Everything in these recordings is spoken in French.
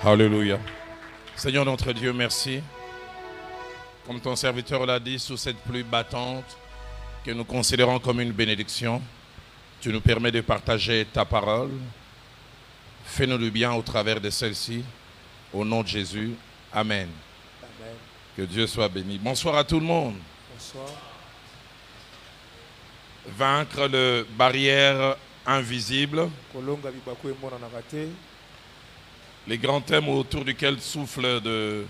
Alléluia. Seigneur notre Dieu, merci. Comme ton serviteur l'a dit, sous cette pluie battante que nous considérons comme une bénédiction, tu nous permets de partager ta parole. Fais-nous du bien au travers de celle-ci. Au nom de Jésus. Amen. Amen. Que Dieu soit béni. Bonsoir à tout le monde. Bonsoir. Vaincre les barrières invisibles. Les grands thèmes autour duquel souffle de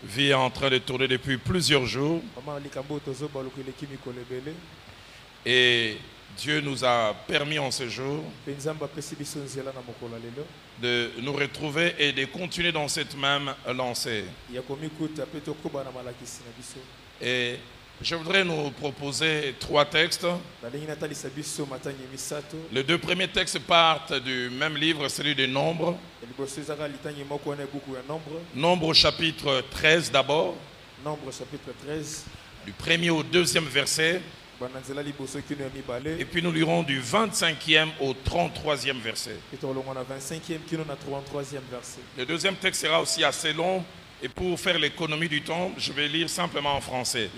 vie est en train de tourner depuis plusieurs jours. Et Dieu nous a permis en ce jour de nous retrouver et de continuer dans cette même lancée. Et je voudrais nous proposer 3 textes. Les 2 premiers textes partent du même livre, celui des Nombres. Nombre chapitre 13 d'abord. Nombre chapitre 13. Du 1er au 2e verset. Et puis nous lirons du 25e au 33e verset. Le 2e texte sera aussi assez long. Et pour faire l'économie du temps, je vais lire simplement en français.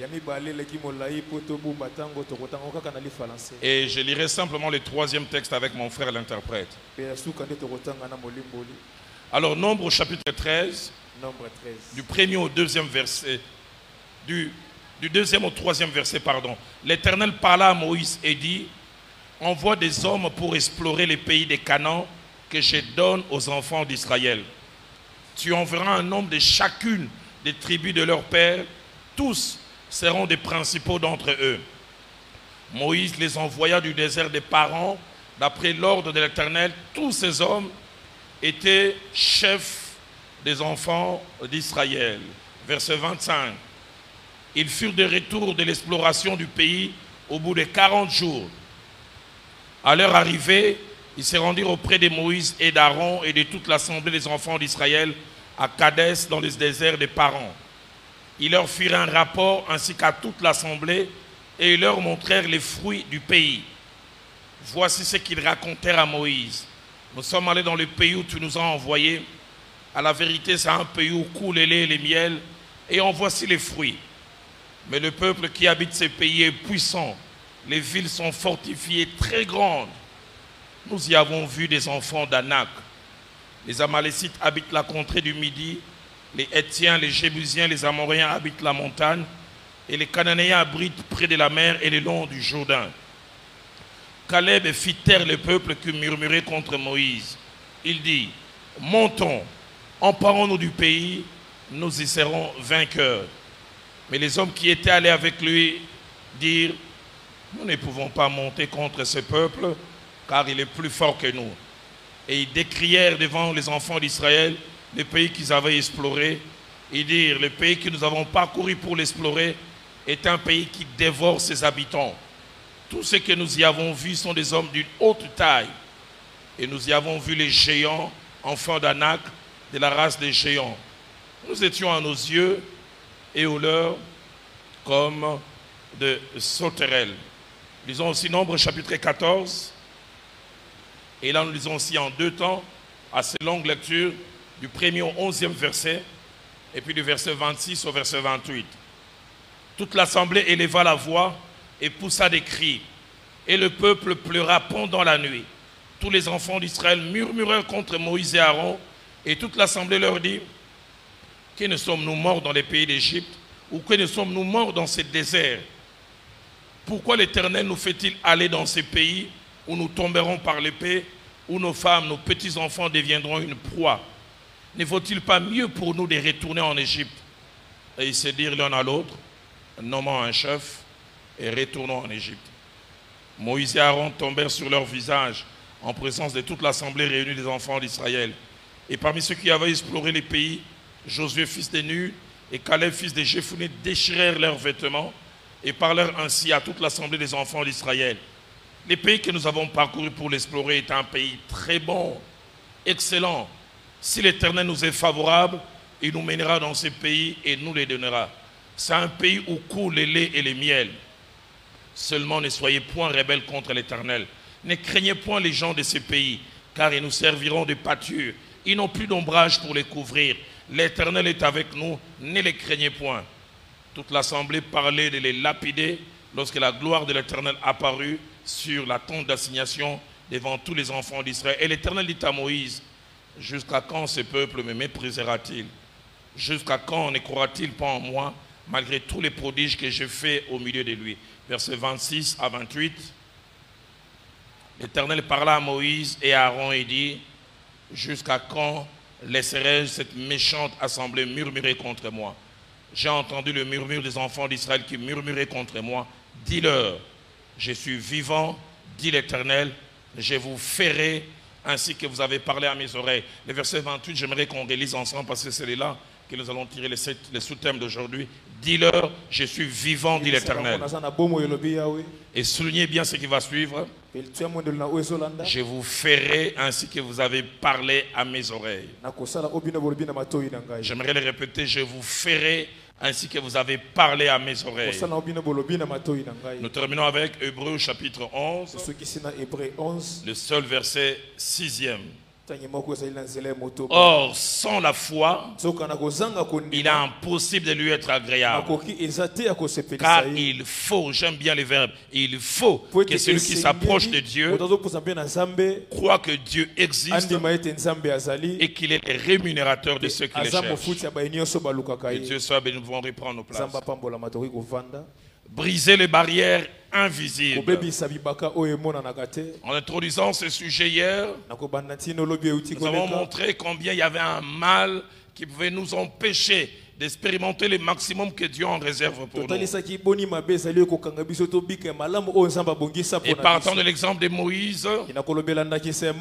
Et je lirai simplement le 3e texte avec mon frère l'interprète. Alors, Nombre au chapitre 13, du 1er au 2e verset, du 2e au 3e verset, pardon. L'Éternel parla à Moïse et dit, envoie des hommes pour explorer les pays des Canaan que je donne aux enfants d'Israël. Tu enverras un nombre de chacune des tribus de leur père. Tous seront des principaux d'entre eux. Moïse les envoya du désert des Parans. D'après l'ordre de l'Éternel, tous ces hommes étaient chefs des enfants d'Israël. Verset 25. Ils furent de retour de l'exploration du pays au bout de 40 jours. À leur arrivée, ils se rendirent auprès de Moïse et d'Aaron et de toute l'assemblée des enfants d'Israël à Kadès dans les déserts des Parans. Ils leur firent un rapport ainsi qu'à toute l'assemblée et ils leur montrèrent les fruits du pays. Voici ce qu'ils racontèrent à Moïse. Nous sommes allés dans le pays où tu nous as envoyés. À la vérité, c'est un pays où coule le lait et le miel et en voici les fruits. Mais le peuple qui habite ces pays est puissant. Les villes sont fortifiées, très grandes. Nous y avons vu des enfants d'Anak. Les Amalécites habitent la contrée du Midi. Les Hétiens, les Jébusiens, les Amoréens habitent la montagne. Et les Cananéens habitent près de la mer et le long du Jourdain. Caleb fit taire le peuple qui murmurait contre Moïse. Il dit, montons, emparons-nous du pays, nous y serons vainqueurs. Mais les hommes qui étaient allés avec lui dirent, nous ne pouvons pas monter contre ce peuple, car il est plus fort que nous. Et ils décrièrent devant les enfants d'Israël le pays qu'ils avaient exploré. Ils dirent, le pays que nous avons parcouru pour l'explorer est un pays qui dévore ses habitants. Tous ceux que nous y avons vus sont des hommes d'une haute taille. Et nous y avons vu les géants, enfants d'Anak, de la race des géants. Nous étions à nos yeux et aux leurs comme de sauterelles. Lisons aussi Nombre chapitre 14. Et là nous lisons aussi en 2 temps, assez longue lecture, du 1er au 11e verset, et puis du verset 26 au verset 28. Toute l'assemblée éleva la voix et poussa des cris, et le peuple pleura pendant la nuit. Tous les enfants d'Israël murmurèrent contre Moïse et Aaron, et toute l'assemblée leur dit, que ne sommes-nous morts dans les pays d'Égypte, ou que ne sommes-nous morts dans ce désert? Pourquoi l'Éternel nous fait-il aller dans ces pays où nous tomberons par l'épée, où nos femmes, nos petits-enfants deviendront une proie? Ne vaut-il pas mieux pour nous de retourner en Égypte? Et ils se dirent l'un à l'autre, nommons un chef et retournons en Égypte. Moïse et Aaron tombèrent sur leur visage en présence de toute l'assemblée réunie des enfants d'Israël. Et parmi ceux qui avaient exploré les pays, Josué fils de Nun et Caleb fils de Jephunnée déchirèrent leurs vêtements et parlèrent ainsi à toute l'assemblée des enfants d'Israël. Les pays que nous avons parcourus pour l'explorer est un pays très bon, excellent. Si l'Éternel nous est favorable, il nous mènera dans ces pays et nous les donnera. C'est un pays où coule le lait et le miel. Seulement ne soyez point rebelles contre l'Éternel. Ne craignez point les gens de ces pays, car ils nous serviront de pâture Ils n'ont plus d'ombrage pour les couvrir. L'Éternel est avec nous, ne les craignez point. Toute l'assemblée parlait de les lapider lorsque la gloire de l'Éternel apparut sur la tente d'assignation devant tous les enfants d'Israël. Et l'Éternel dit à Moïse, jusqu'à quand ce peuple me méprisera-t-il? Jusqu'à quand ne croira-t-il pas en moi, malgré tous les prodiges que j'ai faits au milieu de lui? Versets 26 à 28. L'Éternel parla à Moïse et à Aaron et dit, jusqu'à quand laisserai-je cette méchante assemblée murmurer contre moi? J'ai entendu le murmure des enfants d'Israël qui murmuraient contre moi. Dis-leur, je suis vivant, dit l'Éternel, je vous ferai ainsi que vous avez parlé à mes oreilles. Le verset 28, j'aimerais qu'on relise ensemble parce que c'est là que nous allons tirer les sous-thèmes d'aujourd'hui. Dis-leur, je suis vivant, dit l'Éternel. Et soulignez bien ce qui va suivre. Je vous ferai ainsi que vous avez parlé à mes oreilles. J'aimerais le répéter, je vous ferai ainsi que vous avez parlé à mes oreilles. Nous terminons avec Hébreux chapitre 11, le seul verset 6e. Or, sans la foi, il est impossible de lui être agréable. Car il faut, j'aime bien les verbes, il faut que celui qui s'approche de Dieu croit que Dieu existe et qu'il est le rémunérateur de ceux qui le cherchent. Que Dieu soit béni, nous pouvons reprendre nos places. Briser les barrières invisibles. En introduisant ce sujet hier, nous avons montré combien il y avait un mal qui pouvait nous empêcher d'expérimenter le maximum que Dieu en réserve pour nous. Et partant de l'exemple de Moïse,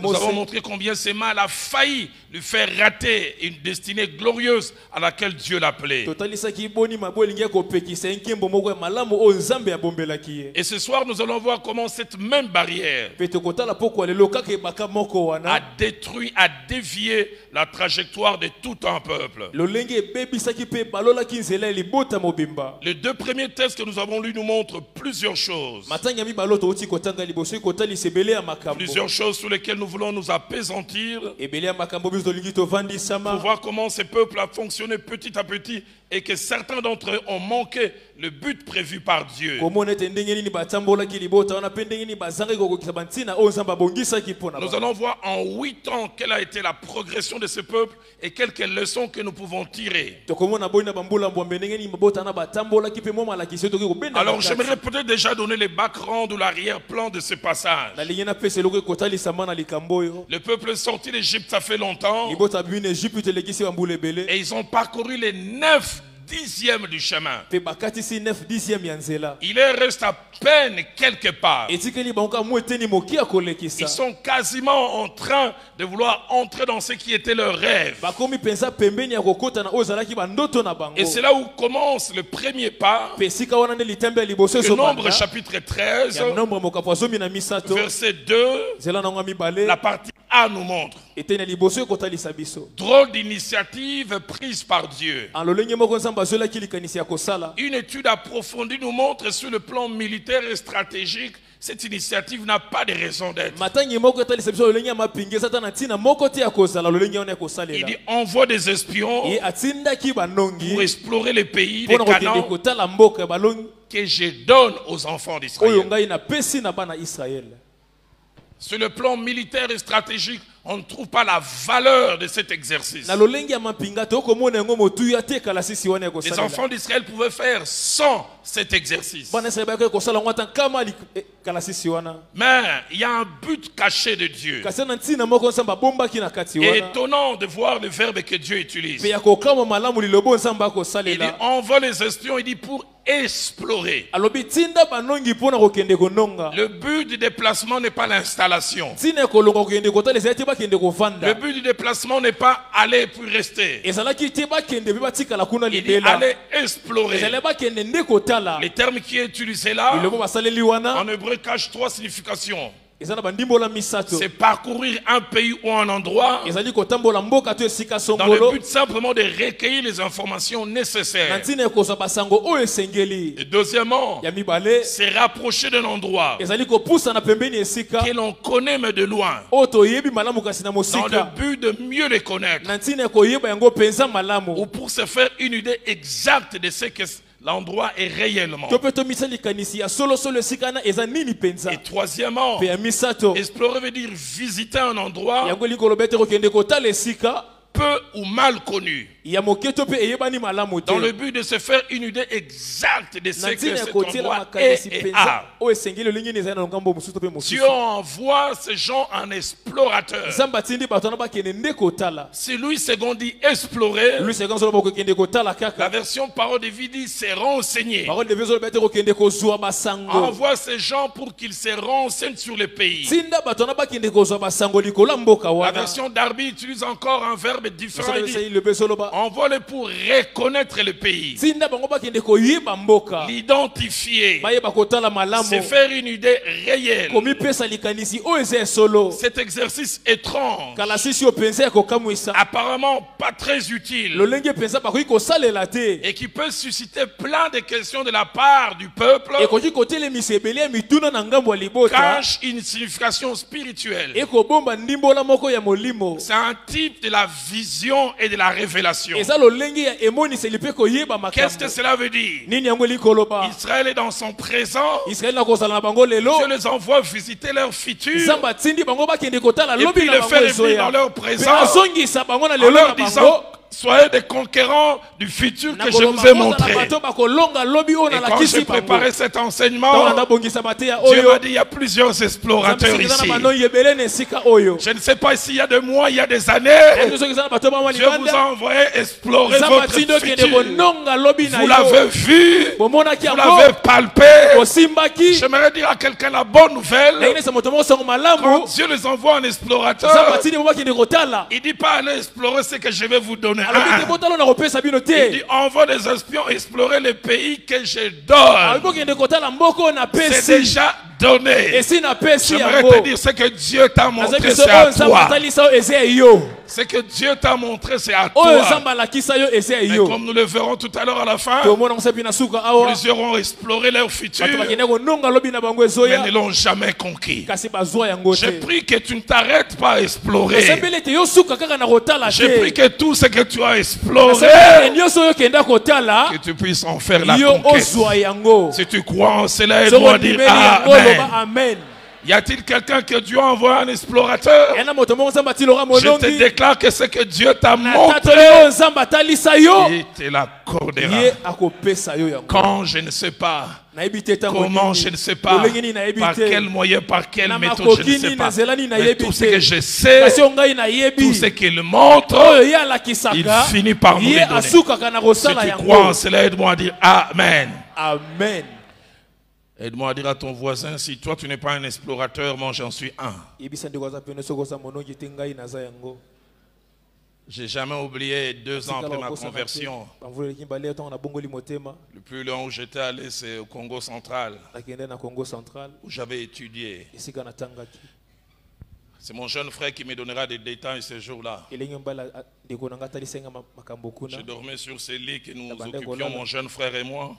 nous avons montré combien ce mal a failli lui faire rater une destinée glorieuse à laquelle Dieu l'appelait. Et ce soir, nous allons voir comment cette même barrière a détruit, a dévié la trajectoire de tout un peuple. Les deux premiers textes que nous avons lus nous montrent plusieurs choses. Plusieurs choses sur lesquelles nous voulons nous appesantir pour voir comment ce peuple a fonctionné petit à petit et que certains d'entre eux ont manqué le but prévu par Dieu. Nous allons voir en 8 ans quelle a été la progression de ce peuple et quelques leçons que nous pouvons tirer. Alors j'aimerais peut-être déjà donner le background ou l'arrière-plan de ce passage. Le peuple est sorti d'Égypte, ça fait longtemps. Et ils ont parcouru les 9 dixième du chemin. Il leur reste à peine quelque part. Ils sont quasiment en train de vouloir entrer dans ce qui était leur rêve. Et c'est là où commence le premier pas. Que Nombre chapitre 13, verset 2, la partie A nous montre. Drôle d'initiative prise par Dieu. Une étude approfondie nous montre sur le plan militaire et stratégique, cette initiative n'a pas de raison d'être. Il dit envoie des espions pour explorer les pays des Canaan que je donne aux enfants d'Israël. Sur le plan militaire et stratégique, on ne trouve pas la valeur de cet exercice. Les enfants d'Israël pouvaient faire sans cet exercice. Mais il y a un but caché de Dieu. Et étonnant de voir le verbe que Dieu utilise. Il dit envoie les espions, il dit pour explorer. Le but du déplacement n'est pas l'installation. Le but du déplacement n'est pas aller puis rester. Il dit aller explorer. Le terme qui est utilisé là en hébreu cache 3 significations. c'est parcourir un pays ou un endroit dans le but simplement de recueillir les informations nécessaires. Et deuxièmement, c'est rapprocher d'un endroit que l'on connaît mais de loin, dans le but de mieux les connaître, ou pour se faire une idée exacte de ce que l'endroit est réellement. Et troisièmement, explorer veut dire visiter un endroit peu ou mal connu, dans le but de se faire une idée exacte de ce que cet endroit est et a. Dieu envoie ces gens en explorateur. Si Louis II dit explorer, la version parole de vie dit se renseigner. Envoie ces gens pour qu'ils se renseignent sur le pays. La version Darby utilise encore un verbe différent. Envoie-les pour reconnaître le pays, l'identifier, se faire une idée réelle. Cet exercice étrange, apparemment pas très utile, et qui peut susciter plein de questions de la part du peuple, cache une signification spirituelle. C'est un type de la vision et de la révélation. Qu'est-ce que cela veut dire? Israël est dans son présent. Dieu les envoie visiter leur futur, et puis les fait revenir dans leur présent en leur disant: soyez des conquérants du futur que je vous ai montré. Et quand j'ai préparé cet enseignement, Dieu m'a dit: il y a plusieurs explorateurs ici. Je ne sais pas s'il y a des mois, il y a des années, Dieu vous a envoyé explorer votre futur. Vous l'avez vu, vous l'avez palpé. J'aimerais dire à quelqu'un la bonne nouvelle: quand Dieu les envoie en explorateur, il ne dit pas allez explorer ce que je vais vous donner. Il dit envoie des espions explorer les pays que je donne. C'est déjà donné. J'aimerais te dire ce que Dieu t'a montré, c'est à toi. Ce que Dieu t'a montré, c'est à toi. Mais comme nous le verrons tout à l'heure à la fin, plusieurs ont exploré leur futur, mais ne l'ont jamais conquis. Je prie que tu ne t'arrêtes pas à explorer. Je prie que tout ce que tu as exploré, que tu puisses en faire la conquête. Si tu crois en cela, aide-moi à dire Amen. Y a-t-il quelqu'un que Dieu a envoyé un explorateur? Je te déclare que ce que Dieu t'a montré, il te l'accordera. Quand je ne sais pas, comment je ne sais pas, par quel moyen, par quelle méthode, je ne sais pas. Mais tout ce que je sais, tout ce qu'il montre, il finit par nous le donner. Si tu crois en cela, aide-moi à dire Amen. Amen. Aide-moi à dire à ton voisin: si toi tu n'es pas un explorateur, moi j'en suis un. J'ai jamais oublié 2 ans après ma conversion. Le plus long où j'étais allé, c'est au Congo central, où j'avais étudié. C'est mon jeune frère qui me donnera des détails ce jour-là. Je dormais sur ce lit que nous occupions, mon jeune frère et moi.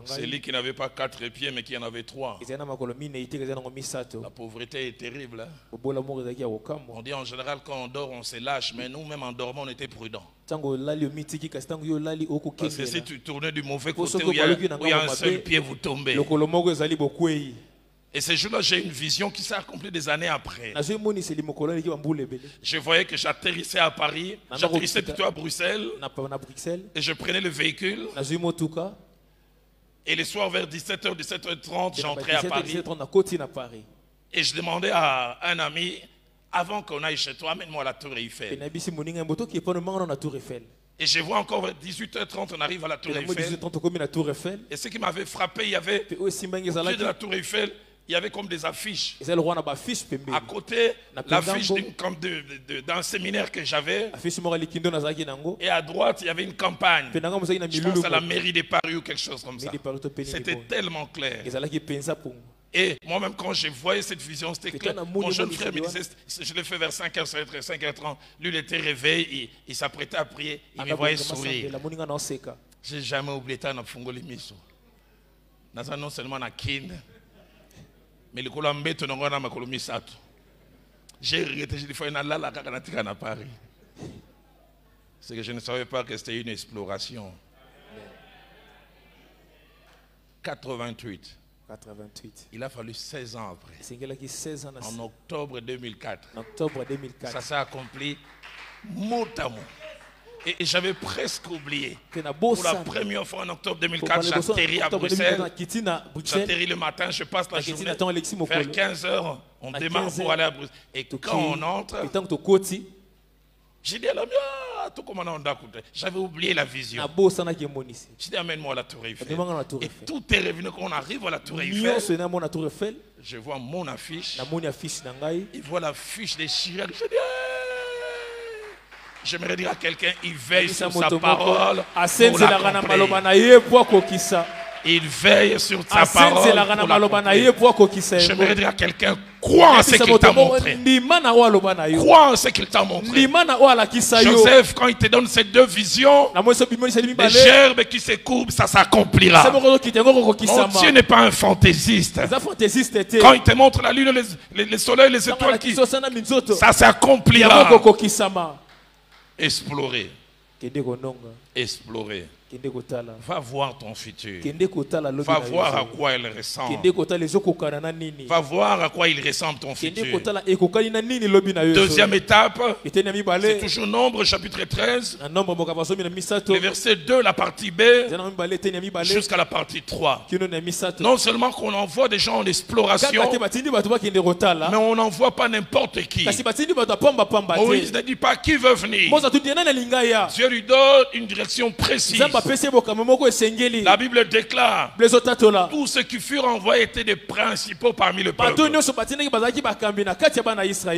Ce lit qui n'avait pas 4 pieds, mais qui en avait 3. La pauvreté est terrible. On dit en général quand on dort, on se lâche, mais nous, même en dormant, on était prudents. Parce que si tu tournais du mauvais côté où il y a un seul pied, vous tombez. Et ce jour-là, j'ai une vision qui s'est accomplie des années après. Je voyais que j'atterrissais à Paris, j'atterrissais plutôt à Bruxelles, et je prenais le véhicule. Et le soir vers 17h, 17h30, j'entrais à Paris. Et je demandais à un ami: avant qu'on aille chez toi, amène-moi à la Tour Eiffel. Et je vois encore vers 18h30, on arrive à la Tour Eiffel. Et ce qui m'avait frappé, il y avait au pied de la Tour Eiffel, il y avait comme des affiches. À côté, l'affiche d'un séminaire que j'avais. Et à droite, il y avait une campagne. Je pense à la mairie de Paris ou quelque chose comme ça. C'était tellement clair. Et moi-même, quand je voyais cette vision, c'était clair. Mon jeune frère me disait, je l'ai fait vers 5h, 5h30. Lui, il était réveillé, il s'apprêtait à prier, il me voyait sourire. Je n'ai jamais oublié ça dans Fungoli Miso. Non seulement dans Kin, mais le Colombe, tu n'as pas dans Colombe Sato. J'ai regretté, j'ai dit, il faut aller à Paris. C'est que je ne savais pas que c'était une exploration. 88. Il a fallu 16 ans après. En octobre 2004. Ça s'est accompli mot à mot. Et j'avais presque oublié. Pour la première fois en octobre 2004, j'atterris à Bruxelles. J'atterris le matin, je passe la journée. Vers 15h, on démarre pour aller à Bruxelles. Et quand on entre, j'ai dit à l'homme, tout comme on a écouté. J'avais oublié la vision. J'ai dit, amène-moi à la Tour Eiffel. Et tout est revenu quand on arrive à la Tour Eiffel. Je vois mon affiche. Il voit l'affiche des Chirac. Je dis, j'aimerais dire à quelqu'un, il veille sur sa parole. Il veille sur sa parole. J'aimerais dire à quelqu'un, crois en ce qu'il t'a montré. Crois en ce qu'il t'a montré. Joseph, quand il te donne ces deux visions, les gerbes qui se courbent, ça s'accomplira. Mon Dieu n'est pas un fantaisiste. Quand il te montre la lune, les soleils, les étoiles, ça s'accomplira. Explorer. Explorer. Va voir ton futur. Va voir à quoi il ressemble. Va voir à quoi il ressemble ton futur. Deuxième étape, c'est toujours Nombre chapitre 13. Le verset 2, la partie B, jusqu'à la partie 3. Non seulement qu'on envoie des gens en exploration, mais on n'envoie pas n'importe qui. Moïse ne dit pas qui veut venir. Dieu lui donne une direction précise. La Bible déclare tous ceux qui furent envoyés étaient des principaux parmi le peuple.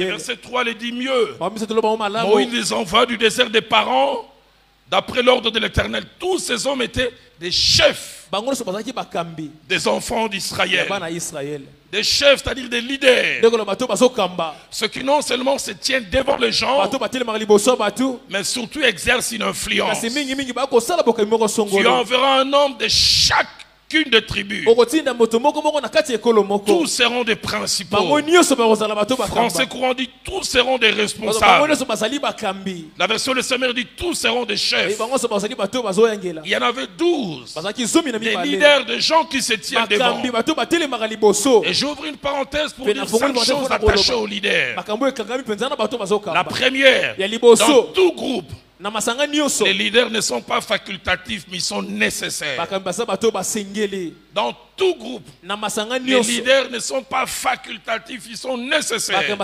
Verset 3 le dit mieux. Moïse les envoie du désert des parents. D'après l'ordre de l'Éternel, tous ces hommes étaient des chefs, des enfants d'Israël. Des chefs, c'est-à-dire des leaders. Ceux qui non seulement se tiennent devant les gens, mais surtout exercent une influence. Tu enverras un homme de chacune des tribus. Tous seront des principaux. Français courant dit tous seront des responsables. La version de Sommaire dit tous seront des chefs. Il y en avait 12. Des leaders, des gens qui se tiennent devant. Et j'ouvre une parenthèse pour dire 5 choses attachées aux leaders. La première, dans tout groupe, les leaders ne sont pas facultatifs, mais ils sont nécessaires. Dans tout groupe, les leaders ne sont pas facultatifs, ils sont nécessaires.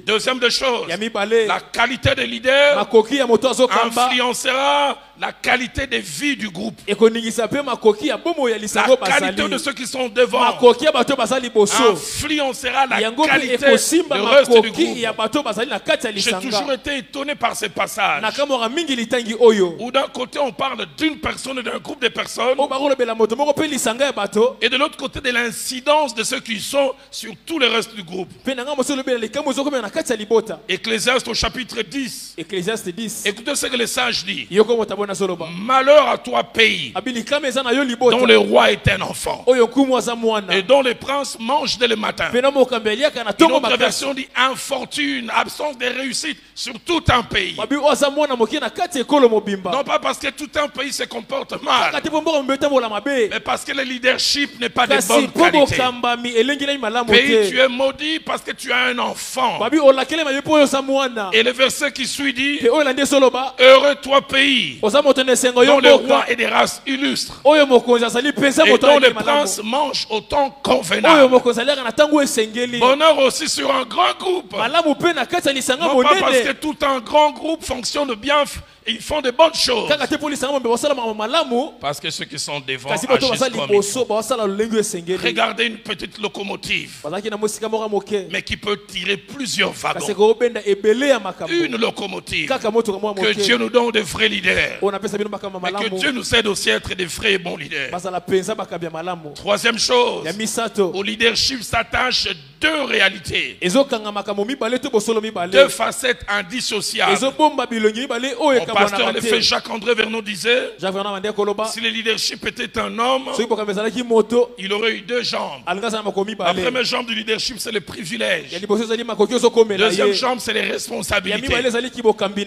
Deuxième des choses, la qualité des leaders influencera la qualité de vie du groupe. La qualité de ceux qui sont devant influencera la qualité du reste du groupe. J'ai toujours été étonné par ces passages où d'un côté on parle d'une personne et d'un groupe de personnes, et de l'autre côté de l'incidence de ceux qui sont sur tout le reste du groupe. Ecclésiaste au chapitre 10. Écoutez ce que le sage dit. Malheur à toi pays dont le roi est un enfant et dont les princes mangent dès le matin. Une autre version dit infortune, absence de réussite sur tout un pays. Non pas parce que tout un pays se comporte mal, mais parce que le leadership n'est pas de bonne qualité. Pays, tu es maudit parce que tu as un enfant. Et le verset qui suit dit heureux toi pays dont le roi est des races illustres et dont les princes mangent au temps convenable. Bonheur aussi sur un grand groupe. Non pas parce que tout un grand groupe fonctionne bien, ils font de bonnes choses. Parce que ceux qui sont devant agissent agissent comme il faut. Regardez une petite locomotive, mais qui peut tirer plusieurs wagons. Une locomotive. Que Dieu nous donne de vrais leaders. Et que Dieu nous aide aussi à être des vrais et bons leaders. Troisième chose, au leadership s'attache deux réalités, deux facettes indissociables. Mon pasteur, le fait Jacques-André Vernon disait, si le leadership était un homme, il aurait eu deux jambes. La première jambe du leadership, c'est le privilège. Deuxième jambe, c'est les responsabilités.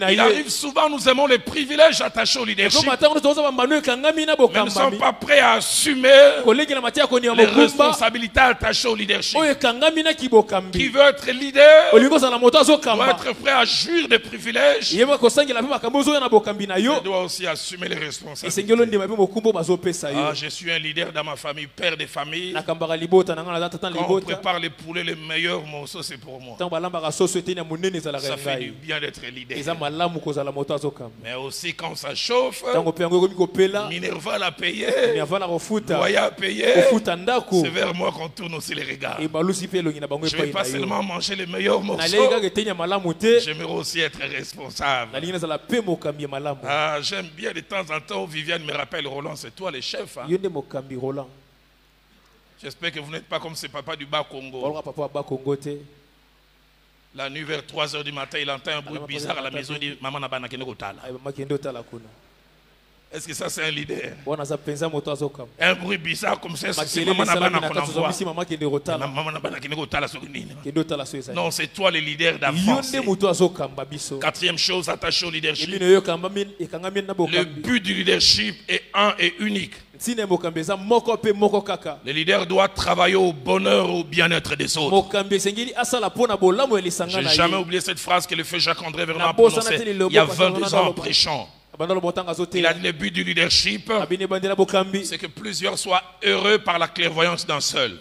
Il arrive souvent, nous aimons les privilèges attachés au leadership, mais nous ne sommes pas prêts à assumer les responsabilités attachées au leadership. Qui veut être leader doit être prêt à jouir des privilèges, il doit aussi assumer les responsabilités. Ah, je suis un leader dans ma famille, père des familles. Quand on prépare les poulets, les meilleurs morceaux, c'est pour moi. Ça fait du bien d'être leader. Mais aussi quand ça chauffe, Minerva l'a payé, Voya a payé, c'est vers moi qu'on tourne aussi les regards. Je ne vais pas seulement manger les meilleurs morceaux, j'aimerais aussi être responsable. Ah, j'aime bien de temps en temps, Viviane me rappelle, Roland, c'est toi le chef. Hein? J'espère que vous n'êtes pas comme ce papa du Bas-Congo. La nuit vers 3 h du matin, il entend un bruit bizarre à la maison, il dit Maman n'a pas n'a. Est-ce que ça c'est un leader? Un bruit bizarre comme ça, c'est Maman n'a pas Non, c'est toi le leader d'avance. Quatrième chose attachée au leadership, le but du leadership est un et unique. Le leader doit travailler au bonheur, au bien-être des autres. Je n'ai jamais oublié cette phrase que le feu Jacques-André Vernon a prononcée il y a 22 ans en prêchant. Il a dit le but du leadership, c'est que plusieurs soient heureux par la clairvoyance d'un seul.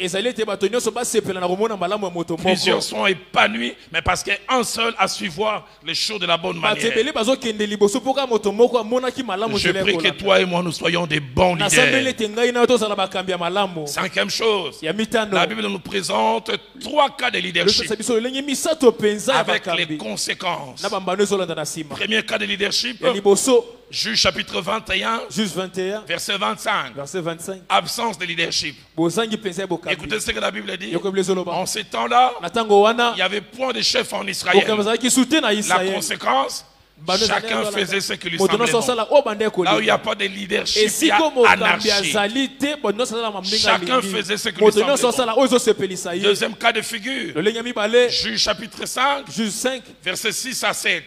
Plusieurs sont épanouis, mais parce qu'un seul a su voir les choses de la bonne manière. Je prie que toi et moi nous soyons des bons leaders. Cinquième chose, la Bible nous présente 3 cas de leadership avec les conséquences. Premier cas de leadership, Juge chapitre 21, verset 25. Absence de leadership. Écoutez ce que la Bible dit. En ces temps-là, il n'y avait point de chef en Israël. La conséquence, chacun faisait ce qui lui semblait bon. Là où il n'y a pas de leadership, il y a anarchie. Chacun faisait ce qui lui semblait bon. Deuxième cas de figure, Juge chapitre 5, versets 6 à 7.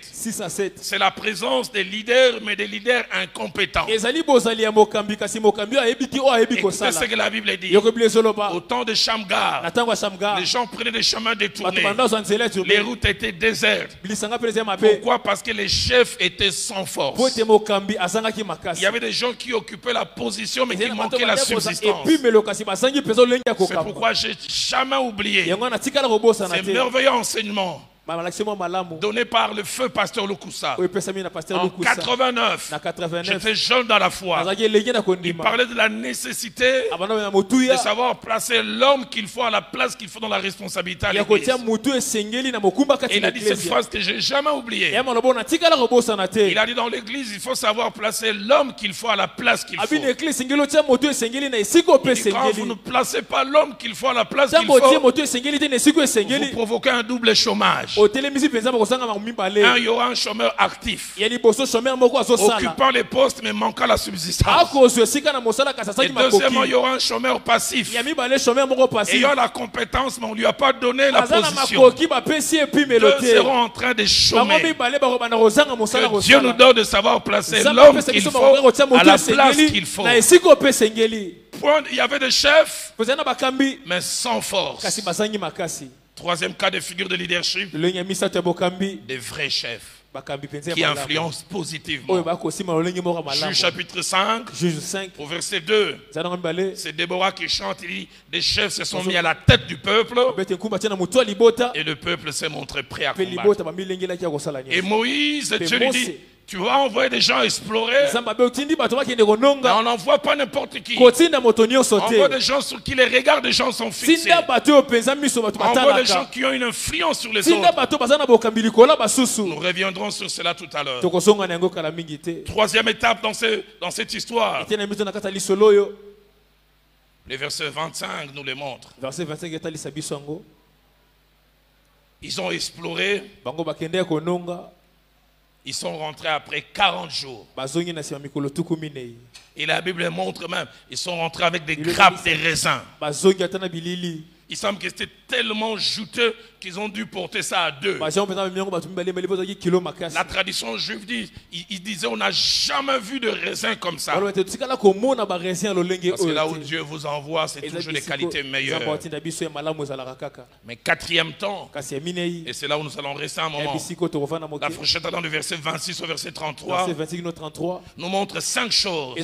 C'est la présence des leaders, mais des leaders incompétents. Écoutez ce que la Bible dit. Au temps de Shamgar, les gens prenaient des chemins détournés. Les routes étaient désertes. Pourquoi? Parce que les chefs étaient sans force. Il y avait des gens qui occupaient la position mais qui manquaient la subsistance. C'est pourquoi j'ai jamais oublié ces merveilleux enseignements donné par le feu pasteur Lukusa. En 89, j'étais jeune dans la foi. Il parlait de la nécessité de savoir placer l'homme qu'il faut à la place qu'il faut dans la responsabilité à l'église. Et il a dit cette phrase que je n'ai jamais oubliée. Il a dit dans l'église, il faut savoir placer l'homme qu'il faut à la place qu'il faut. Il dit, quand vous ne placez pas l'homme qu'il faut à la place qu'il faut, vous provoquez un double chômage. Il y aura un chômeur actif, occupant les postes mais manquant la subsistance. Et deuxièmement, il y aura un chômeur passif, ayant la compétence mais on ne lui a pas donné la position. Deux seront en train de chômer. Que Dieu nous donne de savoir placer l'homme qu'il faut à la place qu'il faut. Il y avait des chefs mais sans force. Troisième cas de figure de leadership, des vrais chefs qui influencent positivement. Juge chapitre 5, au verset 2, c'est Déborah qui chante, il dit, des chefs se sont mis à la tête du peuple et le peuple s'est montré prêt à combattre. Et Moïse, Dieu lui dit, Tu vas envoyer des gens explorer. Mais on n'envoie pas n'importe qui. On envoie des gens sur qui les regards des gens sont fixés. On envoie des gens qui ont une influence sur les autres. Nous reviendrons sur cela tout à l'heure. Troisième étape dans cette histoire. Le verset 25 nous le montre. Ils ont exploré. Ils sont rentrés après 40 jours. Et la Bible montre même, ils sont rentrés avec des grappes de raisins. Il semble que c'était tellement juteux qu'ils ont dû porter ça à deux. La tradition juive dit, il disait, on n'a jamais vu de raisin comme ça. Parce que là où Dieu vous envoie, c'est toujours des qualités meilleures. Mais quatrième temps, et c'est là où nous allons rester un moment, la fourchette allant du verset 26 au verset 33, nous montre 5 choses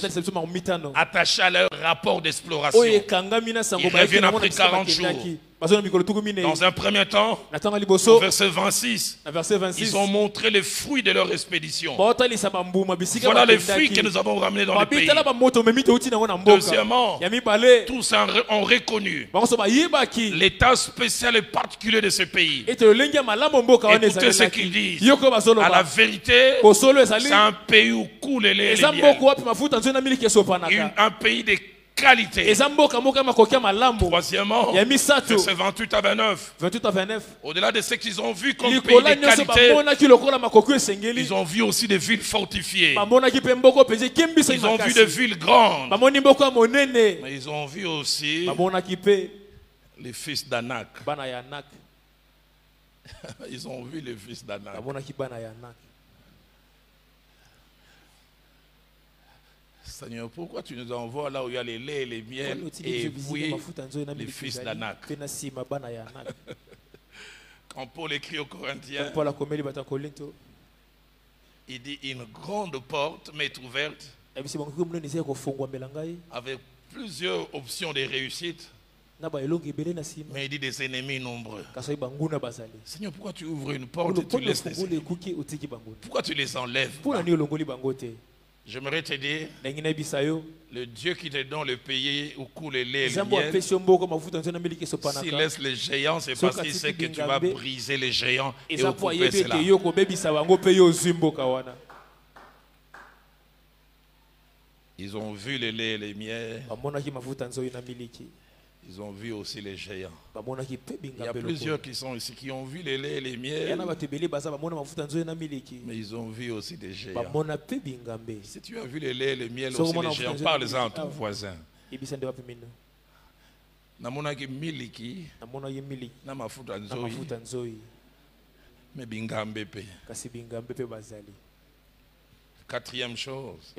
attachées à leur rapport d'exploration. Ils reviennent après 40 jours. Dans un premier temps, au verset 26, ils ont montré les fruits de leur expédition. Voilà les fruits que nous avons ramenés dans le pays. Deuxièmement, tous ont reconnu l'état spécial et particulier de ce pays. Écoutez ce qu'ils disent. À la vérité, c'est un pays où coule les lait et les miel. Un pays de qualité. Troisièmement, verset 28 à 29. Au-delà de ce qu'ils ont vu comme pays de qualité, ils ont vu aussi des villes fortifiées. Ils ont vu des villes grandes. Mais ils ont vu aussi les fils d'Anak. Ils ont vu les fils d'Anak. Seigneur, pourquoi tu nous envoies là où il y a les laits et les miels et oui, les fils d'Anak? Quand Paul écrit aux Corinthiens, il dit une grande porte m'est ouverte avec plusieurs options de réussite. Mais il dit des ennemis nombreux. Seigneur, pourquoi tu ouvres une porte et tu laisses les ennemis? Pourquoi tu les enlèves? J'aimerais te dire, le Dieu qui te donne le pays où coule le lait et le miel, s'il laisse les géants, c'est parce qu'il sait que tu vas briser les géants et occuper cela. Ils ont vu le lait et le miel. Ils ont vu aussi les géants. Il y a plusieurs qui sont ici qui ont vu les laits et les miels. Mais ils ont vu aussi des géants. Si tu as vu les laits et les miels aussi les géants, parle-en à ton voisin. Namonaki miliki na mafuta nzoi mais bingambe pe. Quatrième chose.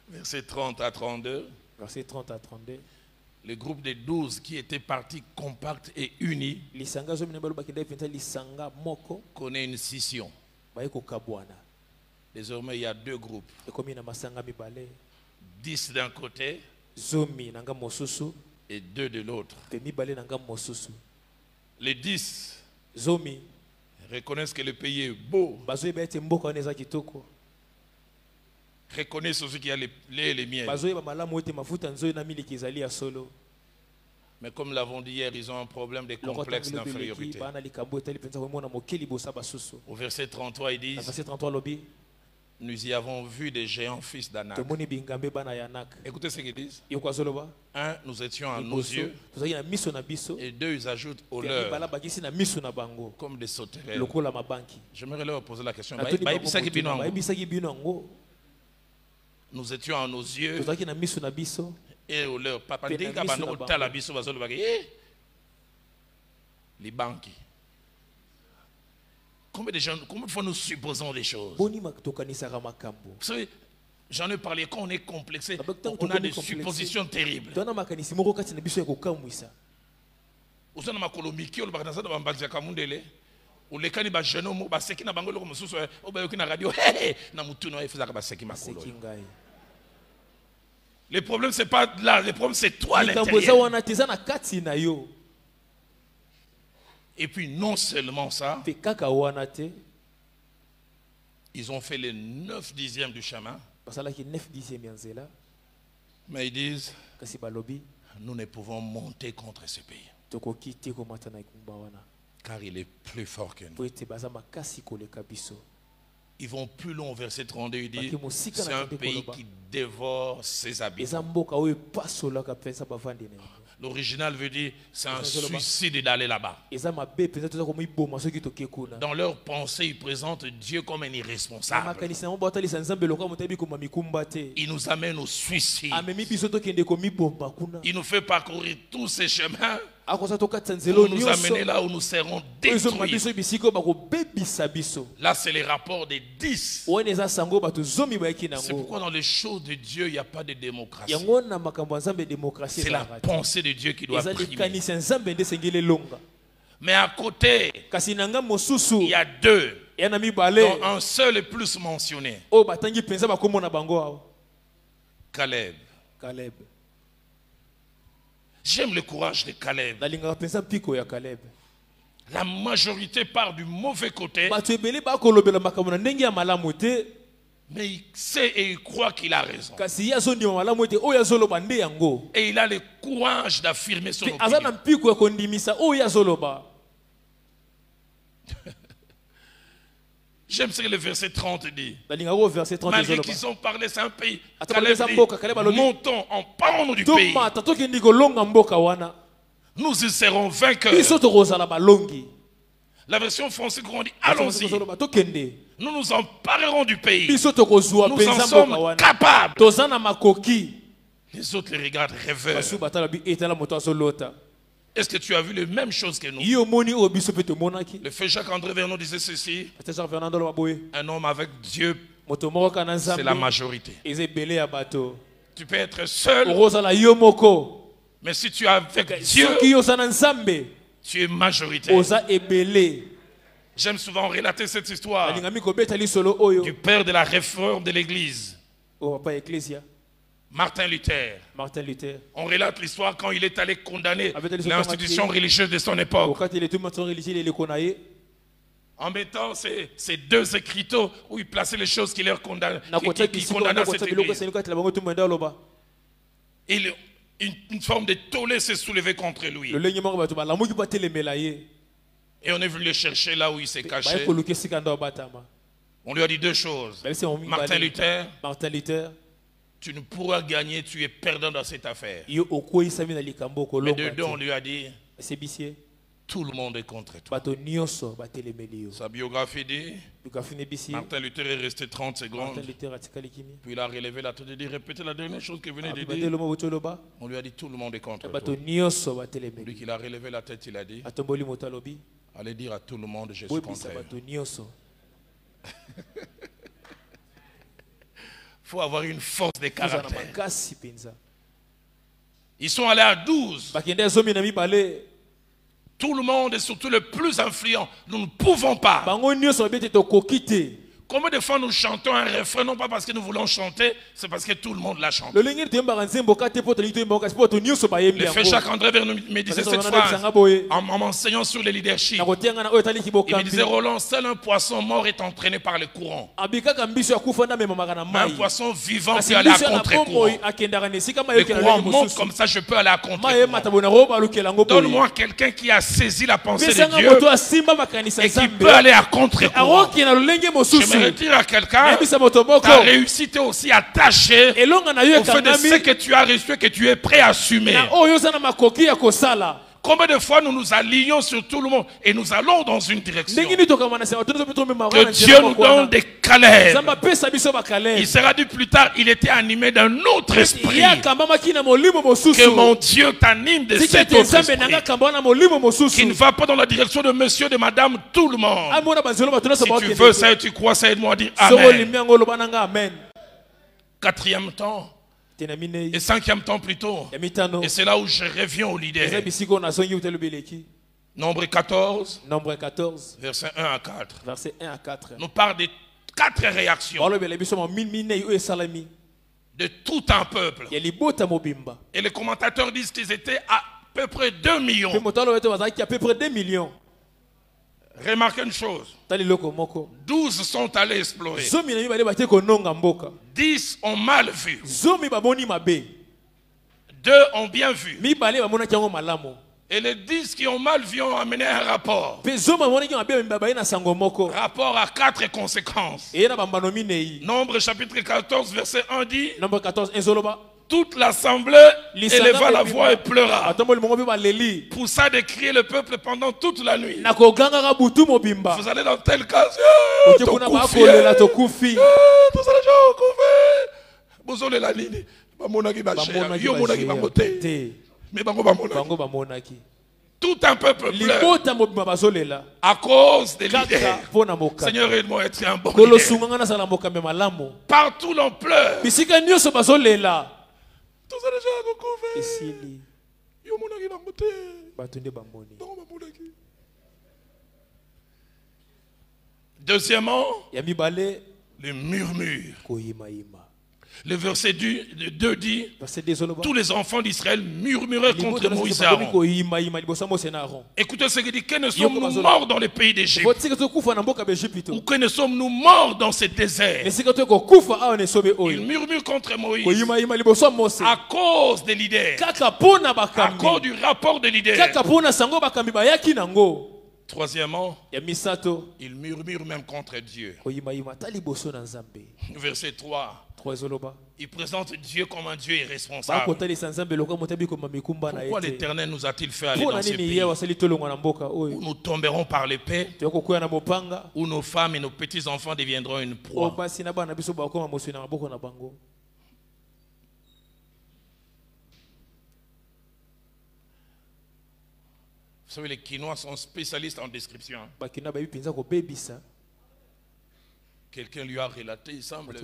Verset 30 à 32. Verset 30 à 32. Le groupe des 12 qui étaient partis compacts et unis connaît une scission. Désormais, il y a deux groupes. 10 d'un côté et 2 de l'autre. Les 10 reconnaissent que le pays est beau. Reconnaissent aussi qu'il y a les laits et les miels. Mais comme l'avons dit hier, ils ont un problème de complexe d'infériorité. Au verset 33, ils disent, nous y avons vu des géants fils d'Anak. Écoutez ce qu'ils disent. 1, nous étions à nos yeux. Et 2, ils ajoutent au leur. Comme des sauterelles. J'aimerais leur poser la question. Nous étions à nos yeux et au leur. Papa dit les banques. Combien de fois nous supposons des choses? Vous savez, j'en ai parlé, quand on est complexé, on a des suppositions terribles. Le problème c'est pas là, le problème c'est toi à l'intérieur. Et puis non seulement ça, Ils ont fait les 9 dixièmes du chemin. basalaki 9 dixième ya nzela Mais ils disent, kasi balobi nous ne pouvons monter contre ce pays. tokoki te komata na ekumba wana Car il est plus fort que nous. po ete baza makasi koleka biso. Ils vont plus loin au verset 32, il dit, Bakimosika c'est na un kande pays koloba. qui dévore ses habitants. eza mboka oyo epasolaka mpenza bavandi na yango. L'original veut dire, c'est un suicide d'aller là-bas. eza mabe mpenza toza komiboma soki toke kuna. Dans leur pensée, ils présentent Dieu comme un irresponsable. makanisi na bango batalisa nzambe lokola moto abikoma mikumba te. Il nous amène au suicide. amemi biso tokende komibomba kuna. Il nous fait parcourir tous ces chemins akosa tokatisa nzela pour oyo nous nyonso amener là où nous serons ezoma détruits. biso bisika oyo bakobebisa biso. Là, c'est les rapports des 10. wana eza sango bato zomi bayaki C'est nango. pourquoi dans les choses de Dieu, il n'y a pas de démocratie. yango na makambo ya nzambe démocratie C'est la ezalaka te. pensée de Dieu qui doit eza primer. likanisi ya nzambe nde esengeli elonga. Mais à côté, kasi na nga mosusu il y a deux, ya na mibale dont un seul est plus mentionné. oyo batangi mpenza bakomona bango awa. Caleb. Caleb. J'aime le courage de Caleb. nalingaka mpenza mpiko ya Caleb. La majorité part du mauvais côté, bato ebele bakolobela makambo na ndenge ya malamu te mais il sait et il croit qu'il a raison. kasi ye azondima malamu ete oyo azoloba nde yango. Et il a le courage d'affirmer son mpe aza na opinion. mpiko ya kondimisa oyo azoloba. J'aime ce que le verset 30 dit. nalingaka oyo verset 30 Malgré ezoloba. qu'ils ont parlé, c'est un pays. Attends, Caleb baleza dit, mboka, Caleb alobi, montons, emparons-nous du pays. tomata tokendi kolonga mboka wana Nous y serons vainqueurs. biso tokozala balongi. La version française qu'on dit, allons-y. allons-y. Tokende Nous nous emparerons du pays. biso tokozwa Nous en mpenza sommes mboka wana. capables. toza na makoki. Les autres les regardent rêveurs. basu batala bi etala moto azolota. Est-ce que tu as vu les mêmes choses que nous? ye omoni oyo biso mpe tomonaki. Le frère Jacques-André Vernon disait ceci. ate Jean Fernando aloba boye Un homme avec Dieu, moto moko kaka na c'est la nzambe majorité. eza ebele ya bato. Tu peux être seul, okozala yo moko mais si tu es avec Dieu, soki yo oza na nzambe tu es majoritaire. oza ebele. J'aime souvent relater cette histoire alingami kobeta lisolo oyo du père de la réforme de l'Église, o papa ecclesia Martin Luther. Martin Luther. On relate l'histoire quand il est allé condamner Avec l'histoire l'institution Martin. religieuse de son époque, okati ele tout matin religieux eleko na ye en mettant ces deux écriteaux où il plaçait les choses qui leur condamnaient, na kotia qui bisiko condamnaient na cette kotia biloko église. esengeli kati na bango tumba nde aloba. Et une forme de tollé s'est soulevée contre lui. lolenge moko bato balamuki batelemela ye Et on est venu le chercher là où il s'est baye caché. koluka esika nde abatama. On lui a dit deux choses. balisi yango mibale. Martin Luther, Martin Luther tu ne pourras gagner, tu es perdant dans cette affaire. yo okweyisami na likambo Mais okolonga de deux, on te. lui a dit, esebisi ye tout le monde est contre toi. bato nyonso batelemeli yo. Sa biographie dit, lukafine bisi ye Martin Luther est resté 30 Martin secondes. Luther atikali kimi Puis il a relevé la tête et dit, répétez la dernière chose que vous venez de abima te dire. lomo boti oloba. On lui a dit, tout le monde est contre bato toi. nyonso Lui batelemeli. qu'il a relevé la tête, il a dit, atomboli moto alobi allez dire à tout le monde, je suis boyebisa contraire. bato nyonso. Il faut avoir une force de kozala na caractère. makasi mpenza. Ils sont allés à 12. bakende ya zomi na mibale Tout le monde, et surtout le plus influent, nous ne pouvons pas. bango nyonso babi ete tokoki te. Combien de fois nous chantons un refrain, non pas parce que nous voulons chanter, c'est parce que tout le monde l'a chanté. lolenge toyembaka nzembo ka te mpo tolingi toyembaka kasi mpo bato nyonso bayembi Le frère yango. Jacques-André Vernon me disait cette Bazalaka na phrase bisanga boye. en m'enseignant sur le leadership. na kotianga na oyo etaliki Il me bokambi. disait, Roland, seul un poisson mort est entraîné par le courant. abikaka mbiso ya kufa nde amemamaka na Mais un mai. poisson vivant kasi peut aller à mbiso ya na contre-courant. bomoi akendaka na esika mai Le okela courant ndenge monte mosusu. comme ça, je peux aller à mai contre-courant. emata boye na kobalukela yango boye. Donne-moi quelqu'un qui a saisi la pensée de pesanga Dieu moto asimba makanisa et qui nzambe peut aller à contre-courant. akoki na lolenge mosusu. J'aimerais dire à quelqu'un, yebisa moto moko ta réussite est aussi attachée elonga na yo au fait de ce ekangami que tu as reçu et que tu es prêt à assumer. na oyo oza na makoki ya kosala. Combien de fois nous nous allions sur tout le monde et nous allons dans une direction. ndenge nini tokama na nsima bato nyonso mpe tomemaka Que na Dieu nzela nous moko wana. donne des Caleb. nzambe apesa biso Il bakale. sera dit plus tard, il était animé d'un autre esprit. ye akambamaki na molimo mosusu. Que mon Dieu t'anime de tika cet ete autre nzambe esprit. nanga kamba wana molimo Qui mosusu. ne va pas dans la direction de monsieur, de madame, tout le monde. amona banzelo bato nyonso Si tu bakokende veux te. ça et tu crois ça, aide-moi à dire soko Amen. olimi yango oloba nanga amen. Quatrième temps tena minei et cinquième temps plutôt. ya mitano Et c'est là où je reviens au eza leader. bisika oyo nazongi utali obeleki. Nombre 14, nombre 14 verset 1 à 4. verset 1 à 4 Nous parle de 4 réactions balobela biso minei oyo esalami de tout un peuple. ya libota mobimba. Et les commentateurs disent qu'ils étaient à peu près 2 millions. mpe moto aloba ete bazalaki à peu près 2 millions. Remarquez une chose. 12 sont allés explorer. 10 ont mal vu. 2 ont bien vu. Et les 10 qui ont mal vu ont amené un rapport. Rapport à 4 conséquences. Nombre chapitre 14 verset 1 dit: toute l'assemblée éleva la voix et pleura. Poussa de crier le peuple pendant toute la nuit. Vous allez dans tel cas, tout un peuple pleure à cause des leaders. Seigneur, aide-moi à être un bon leader. Partout l'on pleure. Deuxièmement, le murmure. Le verset 2 dit: tous les enfants d'Israël murmuraient contre Moïse et Aaron. Écoutez ce qu'il dit: que ne sommes-nous morts dans le pays d'Égypte? Ou que ne sommes-nous morts dans ce désert? Ils murmurent contre Moïse à cause des leaders, à cause du rapport des leaders. Troisièmement, ils murmurent même contre Dieu. Verset 3. Il présente Dieu comme un Dieu irresponsable. Pourquoi l'Éternel nous a-t-il fait aller dans ce pays où nous tomberons par l'épée, où nos femmes et nos petits-enfants deviendront une proie? Vous savez, les Quinois sont spécialistes en description. Quelqu'un lui a relaté, il semble, et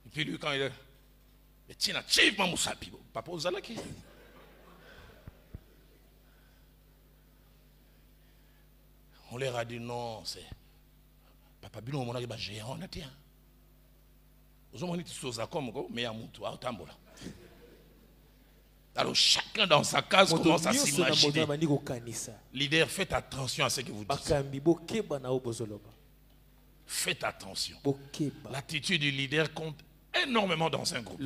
puis lui, quand il est, on leur a dit non, c'est Papa Bino, on a dit géant, on a dit. Alors chacun dans sa case commence à s'imaginer. Leader, faites attention à ce que vous dites. Faites attention. L'attitude du leader compte énormément dans un groupe.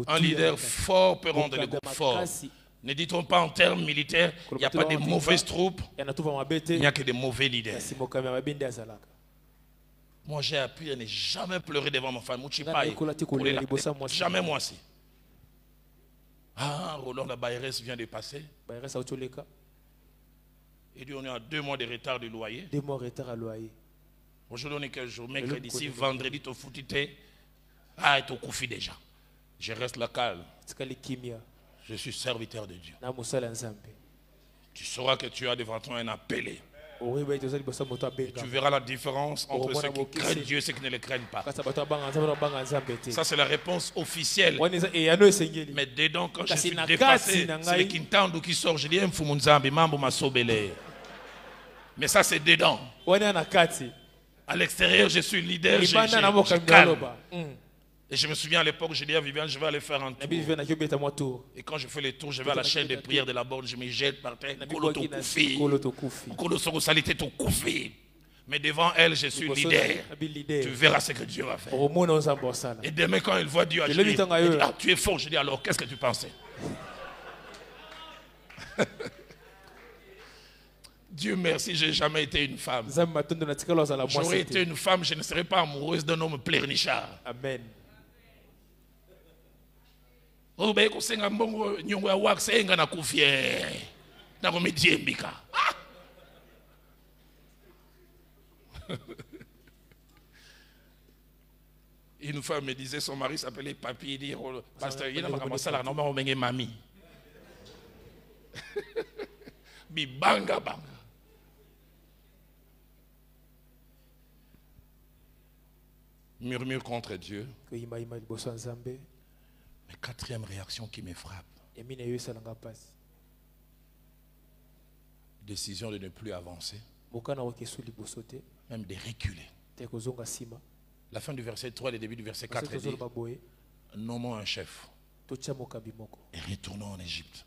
Un leader fort peut rendre le groupe fort. Ne dit-on pas en termes militaires, il n'y a pas de mauvaises troupes, il n'y a que de mauvais leaders. Moi j'ai appris à ne jamais pleurer devant ma femme. Jamais moi aussi. Ah, Roland la Bayres vient de passer. Et dit on est à 2 mois de retard de loyer. 2 mois de retard à loyer. Aujourd'hui on est quel jour? Mercredi, si vendredi tu foutite. Ah, tu koufi déjà. Je reste là calme. Je suis serviteur de Dieu. Tu sauras que tu as devant toi un appelé. Tu verras la différence entre ceux qui craignent Dieu et ceux qui ne le craignent pas. Ça c'est la réponse officielle. Mais dedans, quand je suis dépassé, c'est le Kintandu qui sort. Je dis mais ça c'est dedans. À l'extérieur, je suis leader, je calme. Et je me souviens à l'époque, j'ai dit à Viviane, je vais aller faire un tour. Et quand je fais le tour, je vais à la chaîne de prière de la borne, je me jette par terre. Mais devant elle, je suis leader. Tu verras ce que Dieu va faire. Et demain, quand elle voit Dieu agir, elle dit, ah, tu es fort. Je dis, alors, qu'est-ce que tu pensais? Dieu merci, je n'ai jamais été une femme. J'aurais été une femme, je ne serais pas amoureuse d'un homme pleurnichard. Amen. Oh, ben, ko senga mbongo nyongo ya wax enga na kufie. Na ko midiembika. Une femme me disait, son mari s'appelait Papi, il dit, pasteur, il n'a pas commencé là, non, mais on m'a mamie. Bibanga banga. Murmure contre Dieu. Mais quatrième réaction qui me frappe. Décision de ne plus avancer. Même de reculer. La fin du verset 3 et le début du verset 4 dit: nommons un chef et retournons en Égypte.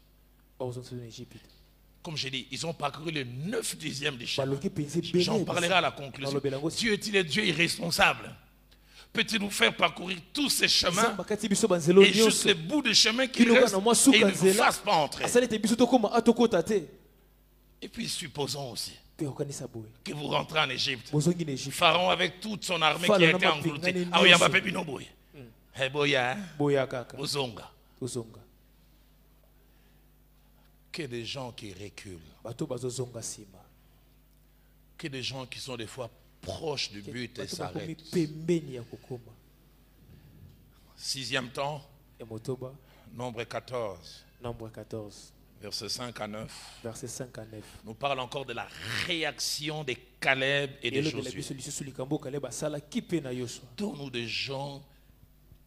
Comme j'ai dit, ils ont parcouru le 9/10 du chemin. J'en parlerai à la conclusion. Dieu est-il est Dieu irresponsable? Peut-il nous faire parcourir tous ces chemins et juste les bouts de chemin qui restent et il ne nous fasse pas entrer? Et puis supposons aussi que vous rentrez en Égypte. Pharaon avec toute son armée qui a été engloutée. Ah oui, que des gens qui reculent. Que des gens qui sont des fois proches du but et s'arrêtent. 6e temps, nombre 14. Verset 5 à 9. Nous parle encore de la réaction des Caleb et de Josué. Donne-nous des gens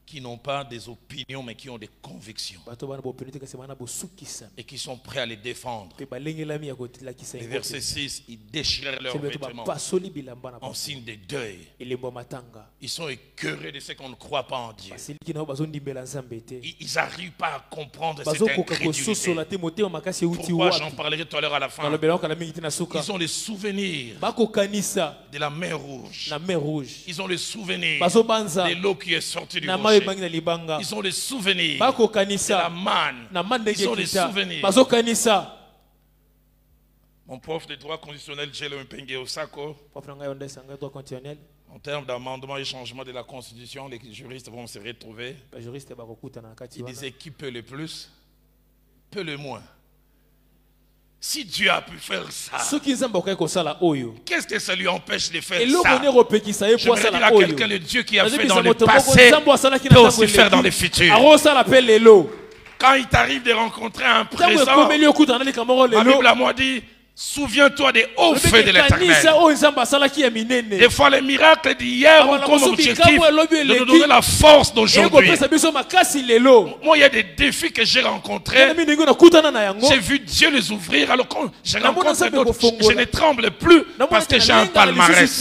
qui n'ont pas des opinions mais qui ont des convictions et qui sont prêts à les défendre. Et verset 6, ils déchirèrent leurs vêtements en signe de deuil. Ils sont écœurés de ce qu'on ne croit pas en Dieu. Ils n'arrivent pas à comprendre cette incrédulité. Pourquoi j'en parlerai tout à l'heure à la fin. Ils ont les souvenirs de la mer Rouge. Ils ont les souvenirs de l'eau qui est sortie du rocher. Ils ont les souvenirs de la manne. Ils ont les souvenirs. Mon prof de droit constitutionnel, Jelo Mpenge Osako, en termes d'amendement et changement de la Constitution, les juristes vont se retrouver. Il disait qui peut le plus, peut le moins. Si Dieu a pu faire ça, qu'est-ce que ça lui empêche de faire ça? Je me dire à quelqu'un, le Dieu qui a fait dans le passé peut aussi faire dans le futur. Quand il t'arrive de rencontrer un présent, la Bible a dit, souviens-toi des hauts faits de l'Éternel. Des fois, les miracles d'hier ont comme objectif de nous donner la force d'aujourd'hui. Moi, il y a des défis que j'ai rencontrés. J'ai vu Dieu les ouvrir. Alors quand je rencontre d'autres, je ne tremble plus parce que j'ai un palmarès.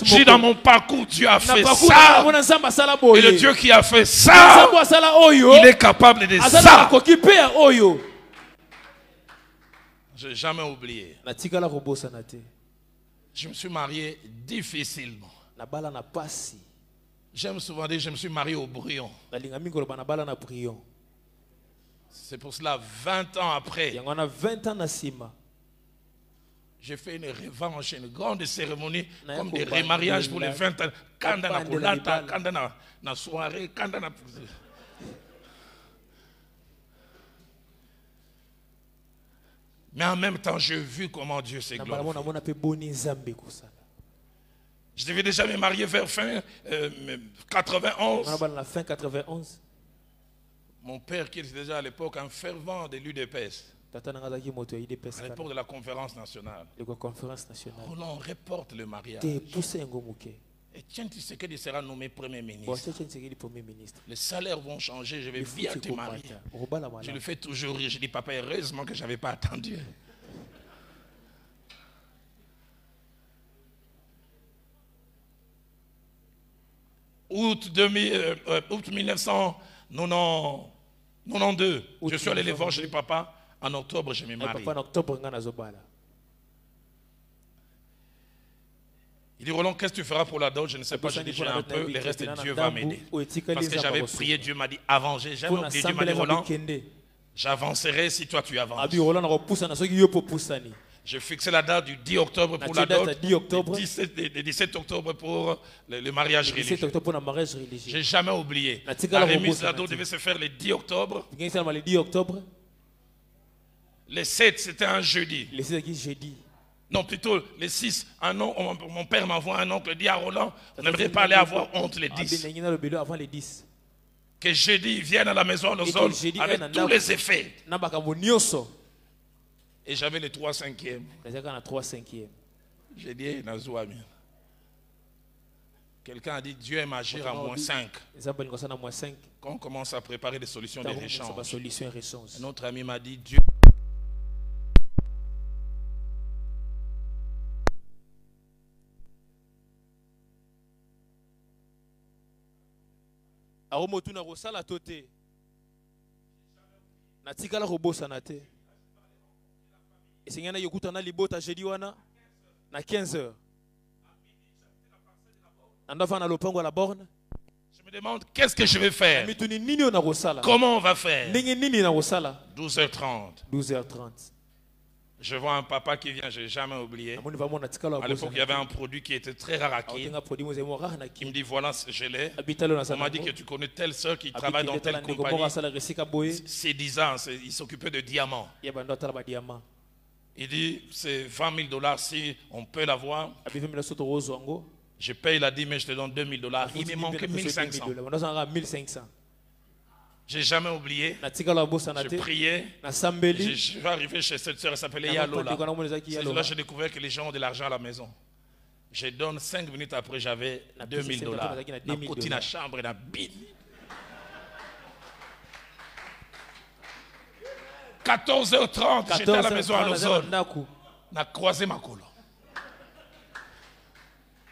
Je dis dans mon parcours, Dieu a fait ça. Et le Dieu qui a fait ça, il est capable de ça. Je n'ai jamais oublié. Je me suis marié difficilement. J'aime souvent dire je me suis marié au brouillon. C'est pour cela 20 ans après, j'ai fait une revanche, une grande cérémonie comme des remariages pour les 20 ans. Quand dans la soirée, quand dans la... Mais en même temps, j'ai vu comment Dieu s'est glorifié. Je devais déjà me marier vers fin 91. Mon père, qui était déjà à l'époque un fervent de l'UDPS, à l'époque de la conférence nationale, on reporte le mariage. Et tiens, tu sais que tu seras nommé Premier ministre. Les salaires vont changer, je vais bien te marier. Je le fais toujours rire. Je dis, papa, heureusement que je n'avais pas attendu. Août 1992, je suis allé les voir chez les papas. En octobre, je me marie. Il dit, Roland, qu'est-ce que tu feras pour la dot? Je ne sais pas, je dis, un peu, le reste, Dieu va m'aider. Parce que j'avais prié, Dieu m'a dit, avance. J'ai jamais oublié, Dieu m'a dit, Roland, j'avancerai si toi tu avances. J'ai fixé la date du 10 octobre pour la dot, le 17 octobre pour le mariage religieux. Je n'ai jamais oublié. La remise de la dot devait se faire le 10 octobre. Le 7, c'était un jeudi. Non, plutôt les 6, mon père m'envoie un oncle, dit à Roland, on n'aimerait pas aller avoir honte les 10. Que jeudi, ils viennent à la maison, avec tous les effets. Et j'avais les 3/5. J'ai dit, quelqu'un a dit, Dieu aime agir à -5. Quand on commence à préparer des solutions de réchange, un autre ami m'a dit, Dieu... natikala kobosana te esengana yokutana libota jeudi wana na 15h andava na lopango la borne. Je me demande qu'est-ce que je vais faire. mituni nini ona kosala Comment on va faire? ndenge nini na kosala 12h30. 12h30 Je vois un papa qui vient, je n'ai jamais oublié. amoni vraiment natikala À l'époque, il y avait un produit qui était très rare à qui. atenga produit mozemo rare na Il me ki dit voilà, je l'ai. abitalo na On sana m'a dit que tu connais telle soeur qui travaille dans telle compagnie compagnie. sala resika boye C'est 10 ans, il s'occupait de diamants. ya bando atala ba diamant Il dit c'est $20 000 si on peut l'avoir. abive mina soto rozo ango Je paye, il a dit mais je te donne $2 000. Il me manquait 1500. bando sanga 1500 J'ai jamais oublié. natikala bosana Je te priais. na sambeli Je suis arrivé chez cette soeur, elle s'appelait Yalola. C'est là que j'ai découvert que les gens ont de l'argent à la maison. Je donne 5 minutes après, j'avais $2 000. Na côté la chambre, na bine. 14h30, j'étais à la maison à l'ozone. Na croisé ma colo.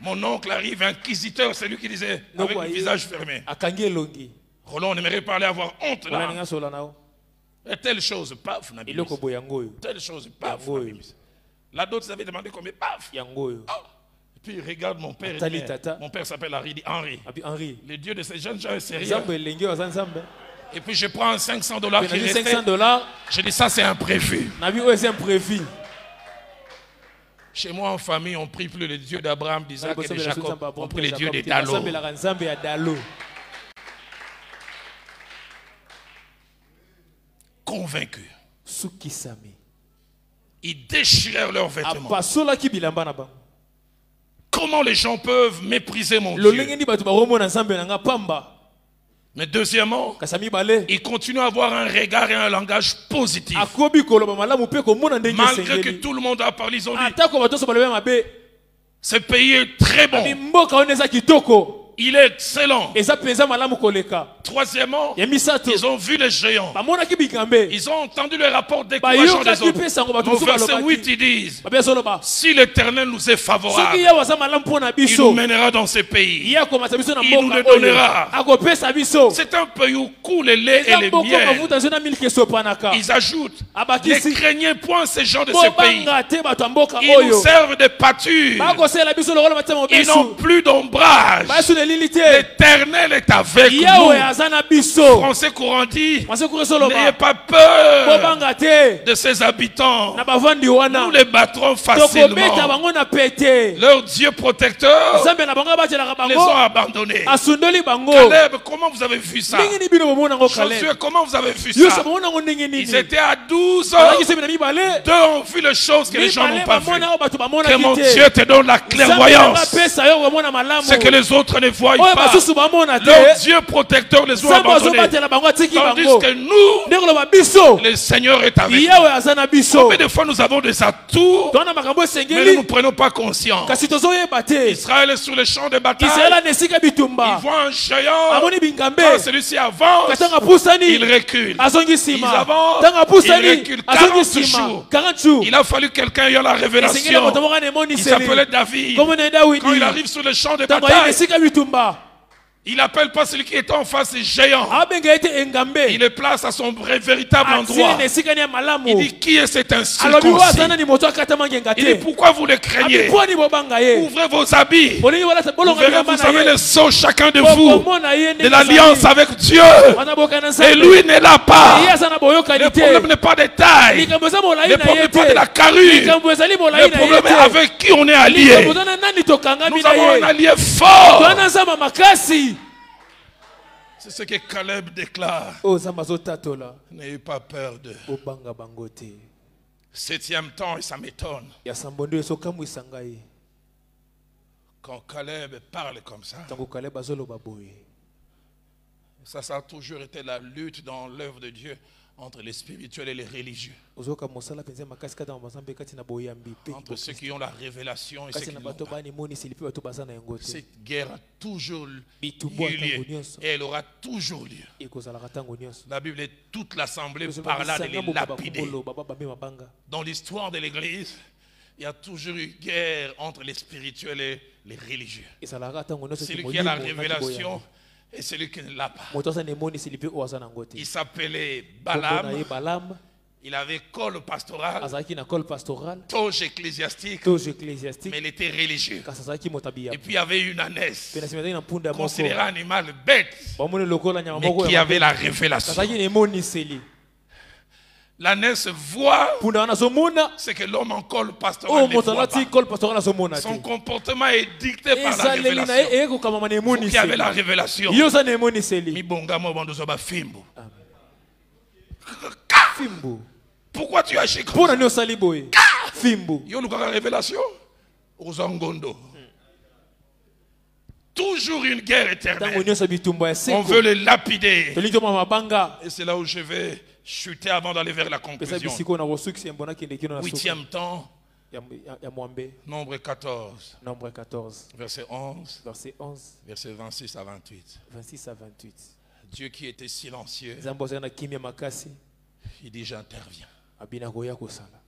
Mon oncle arrive, inquisiteur, c'est lui qui disait, avec le visage fermé. akangi elongi Roland, on aimerait parler, avoir honte wana là. ninga sola nao Et telle chose, paf, na bine. iloko boyango oyo Telle chose, paf, na bine. Là, d'autres avaient demandé combien, paf. yango oyo Ah. Et puis, regarde mon père. Atali tata. Mon père s'appelle Henri. abi Henri Le Dieu de ces jeunes gens est sérieux. nzambe elengi waza nzambe Et puis, je prends $500 pe qui na restait. $500 Je dis, ça, c'est imprévu. na bi oyo c'est imprévu Chez moi, en famille, on prie plus le Dieu d'Abraham, d'Isaac et de Jacob. On prie le Dieu de Dalo Dalo. basambelaka nzambe ya Dalo Convaincus. sukisami Ils déchirèrent leurs vêtements. apasolaki bilamba na bango Comment les gens peuvent mépriser mon lolenge Dieu? ndi bato baromona nzambe na nga pamba Mais deuxièmement, kasi mibale ils continuent à avoir un regard et un langage positif. akobi koloba malamu mpe komona ndenge Malgré que esengeli tout le monde a parlé, ils ont dit, atako bato nyonso balobi mabe ce pays est très bon. abi mboka wana eza kitoko Il est excellent. eza mpenza malamu koleka Troisièmement, ya misato ils ont vu les géants. bamonaki bikambe Ils ont entendu le rapport décourageant des bayokaki mpe autres. sango bato Au mosusu verset 8, balobaki ils disent, babi azoloba si l'Éternel nous est soki favorable, ye aza malamu mpo na il nous biso mènera dans ces pays. ye akomata biso na Il nous mboka le oyo donnera. akopesa biso C'est un pays où coule le lait et eza les mboka miel. mafuta nzo na miliki esopanaka Ils ajoutent, ne abakisi craignez point ces gens de ce pays. bobanga te bato ya mboka Ils nous oyo servent de pâture. bakosala biso lokola matema Ils n'ont mobesu plus d'ombrage. basu na elili te L'Éternel est avec yawe nous. aza na biso Français courant dit, mase kuri n'ayez soloba pas peur bobanga te de ses habitants. na bavandi wana Nous les battrons tokobeta facilement. bango na pete Leur Dieu protecteur nzambe na bango abatelaka les ont bango abandonnés. asundoli bango Caleb, comment vous avez vu ça? ndenge ni bino bomonango Josué, Caleb comment vous avez vu yoso ça? bomonango ndenge nini Ils étaient à 12 ans. bazalaki semi na mibale 2 ont vu les choses que les gens n'ont mibale pas vues. bamona oyo bato Que mon bamonaki Dieu te te donne la nzambe nanga clairvoyance. apesa yo komona malamu C'est que les autres ne voient oyo pas. basusu bamona te Leur Dieu protecteur les ont nzambe abandonnés. azobatela bango atiki Tandis bango que nous, ndenge loba biso le Seigneur est avec nous. yawe aza na biso Combien de fois nous avons des atouts, tona makambo mais nous ne esengeli prenons pas conscience. kasi tozoyeba te Israël est sur le champ de bataille. israele ana esika Il bitumba voit un géant. amoni bingambe Quand celui-ci avance, kasi ntango apusani il recule. azongi Ils nsima avancent, ntango il apusani recule. azongi 40 nsima jours. 40 jours Il a fallu quelqu'un ayant la esengeli révélation. moto moko ana Il emoniseli s'appelait David. komona Quand dawidi il arrive sur le champ de ntango ayi na bataille, esika bitumba il n'appelle pas celui qui est en face des géants. abenga ete engambe Il le place à son vrai véritable atie endroit. na esika ni ya Il malamu dit, qui est cet alobi oyo incirconcis? aza nani moto akatama ngenga Il dit, te pourquoi vous le abi craignez? mponi bobanga ye Ouvrez vos habits. bolingi bolata Vous bolonga verrez, bilamba vous na avez ye les sceaux, chacun de vous, bokomona ye de l'alliance avec Dieu. wana boka na Et nzambe lui n'est là pas. ye aza na boyokani Le te problème n'est pas de taille. likambo eza molai Le na problème ye n'est pas de la te carrure. likambo ezali Le molai na ye problème est te avec qui on est allié. likambo eza na nani tokangami Nous na avons un ye allié fort. twana nzambe makasi C'est ce que Caleb déclare. oyo nzambe azotatola N'ayez pas peur de. bobanga bango te 7e temps, et ça m'étonne. ya sambo nde ezokamwisa ngai Quand Caleb parle comme ça, ntango kaleba azoloba boye ça a toujours été la lutte dans l'œuvre de Dieu entre les spirituels et les religieux. ozoyoka mosala mpenza makasi kati na bazambe kati na boyambi mpe Entre ceux qui ont la révélation et ceux kati qui na n'ont bato pas. bani emoniseli mpe bato baza na yango te Cette guerre a toujours eu bitumbu lieu ntango nyonso et elle aura toujours lieu. ekozalaka ntango nyonso La Bible est toute l'assemblée par là de les lapider. babambe mabanga Dans l'histoire de l'Église, il y a toujours eu guerre entre les spirituels et les religieux. ezalaka ntango nyonso Celui qui a la révélation Et celui qui ne l'a pas. moto asa nemoni silipe o asa nango te. Il s'appelait Kombo na Balaam. ye Balaam Il avait col pastoral, azalaki na col pastoral toge ecclésiastique, toge ecclésiastique mais il était religieux. kasi azalaki motabi ya Et puis il y avait une ânesse, pe na nsima azalaki na mpunda moko considérée animal bête, bamoni lokola nyama mais moko qui ya avait la révélation. azalaki na emoniseli L'ânesse voit mpunda wana azomona ce que l'homme en col oyo pastoral ne moto voit alati pas. col pastoral azomona Son te comportement est dicté par la ezaleli na ye révélation. ekokamama na Vous qui avez la emoniseli révélation, yo oza na emoniseli Mibonga mo bandozo ba fimbo. fimbu Pourquoi tu agis comme mpona ça? nini osali boye fimbu Yo lukaka révélation Ozangondo. Toujours une guerre ntango éternelle. nyonso bitumba ya On seko veut le lapider. tolingi tomama mabanga Et c'est là où je vais chuter avant d'aller vers la pesa conclusion. bisiko na kosukisa yambo nakende kino na suka 8e temps, ya mwambe nombre 14, nombre 14 verset 11, verset 11 verset 26 à 28. 26 à 28 Dieu qui était silencieux, nzambe ozali na kimia makasi il dit j'interviens. abina koya kosala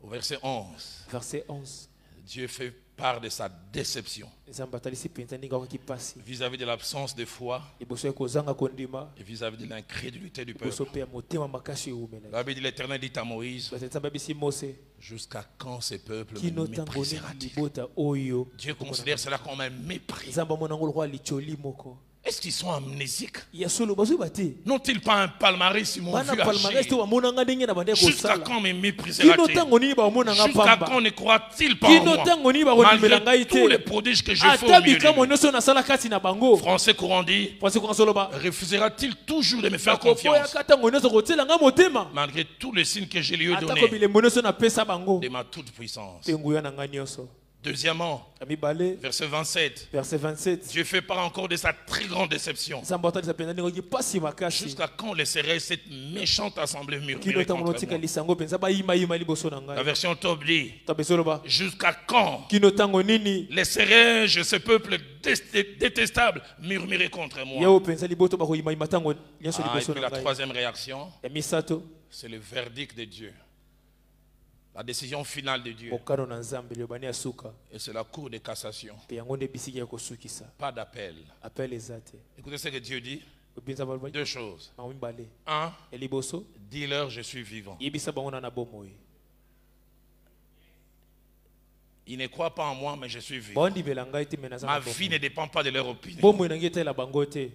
Au verset 11, verset 11 Dieu fait part de sa déception nzambe atalisi mpenza ndenge akokaki pasi vis-à-vis de l'absence de foi liboso ya kozanga kondima et vis-à-vis de l'incrédulité du liboso peuple. mpe ya motema makasi ewumela La Bible dit l'Éternel dit à Moïse, basi nzambe abisi mose jusqu'à quand ce peuple kino me ntango nini méprisera-t-il? libota oyo Dieu considère cela comme un mépris. nzambe amona yango lokola licholi moko Est-ce qu'ils sont amnésiques? ya solo bazoyeba te N'ont-ils pas un palmarès ils m'ont bana vu palmarès te agir? bamonanga ndenge na bande Jusqu'à kosala quand me kino méprisera-t-il? ntango nini bamonanga Jusqu'à pamba quand ne croit-il pas en kino moi? ntango nini bakondimela Malgré ngai tous les te prodiges que je fais au ata milieu de bikambo lui. nyonso nasala kati na bango Français courant dit, pasi kokasoloba refusera-t-il toujours de me faire confiance? bakoboyaka ntango nyonso kotielanga motema Malgré tous les signes que je lui ai atako donnés bilembo nyonso napesa bango de ma toute puissance. mpe nguya na ngai nyonso Deuxièmement, ya mibale verset 27, verset 27 Dieu fait part encore de sa très grande déception. nzambe atalisa mpenza ndenge oki pasi makasi Jusqu'à quand laisserait cette méchante assemblée kino murmurer ntango contre notika moi? lisango mpenza bayimayima liboso na La ngai version top dit, tabesoloba jusqu'à quand kino ntango nini laisserai-je ce peuple détestable murmurer contre moi? yao mpenza liboto bakoyimayima ntango nyonso Ah, et liboso puis na la ngai troisième réaction, ya misato c'est le verdict de Dieu. La décision finale de Dieu. mokano na nzambe liobani ya suka Et c'est la cour de cassation. mpe yango nde bisiki ya kosukisa Pas d'appel. apele eza te Écoutez ce que Dieu dit. obinza balobani Deux choses. makambo mibale Un, ya liboso dis-leur je suis vivant. yebisa bango na bomoi Ils ne croient pas en moi, mais je suis vivant. baondimela ngai te me naza Ma na vie bomoi ne dépend pas de leur opinion. bomoi nangi etala bango te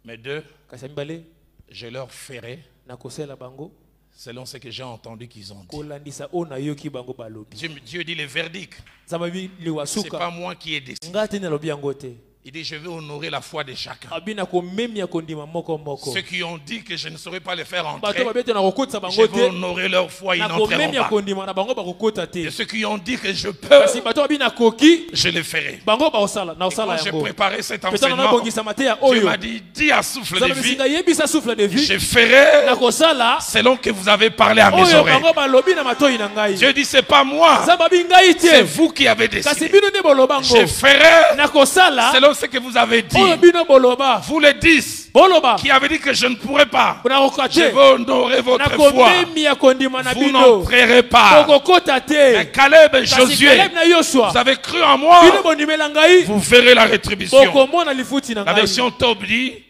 Mais deux, kasi ya mibale je leur ferai nakosala bango selon ce que j'ai entendu qu'ils ont dit. kolandisa oyo nayoki bango balobi Dieu dit le verdict. nzambe liwa Ce n'est pas suka moi qui ai décidé. ngai te nalobi yango te Il dit je vais honorer la foi de chacun. abina komemia kondima moko moko Ceux qui ont dit que je ne saurais pas les faire bato entrer, babi ete nakokotisa je bango vais te honorer leur foi, ils n'entreront nakomemia pas. kondima na bango bakokota Et te ceux qui ont dit que je peux, kasi bato babi nakoki je le ferai. bango baosala Et naosala quand j'ai yango préparé cet pesa enseignement, nanabongisama te ya Dieu oyo m'a dit, dis à souffle de nzambe vie, bisinga yebisa souffle de vie je ferai nakosala selon que vous avez parlé à mes oyo oreilles. bango balobi na matoi na ngai Dieu dit, c'est pas moi, nzambe abi ngai c'est te vous qui avez kasi décidé. bino nde boloba ngo Je ferai nakosala selon ce que vous avez dit. oyo bino boloba Vous les 10 boloba qui avez dit que je ne pourrais pas, nakoka je te vais honorer votre foi. nakomemia kondima na Vous bino n'entrerez pas. okokota Mais te Caleb et kasi Josué, Caleb na Yoshua vous avez cru en moi, bino bondimela ngai vous verrez la rétribution. bokomona lifuti na La ngai version top dit,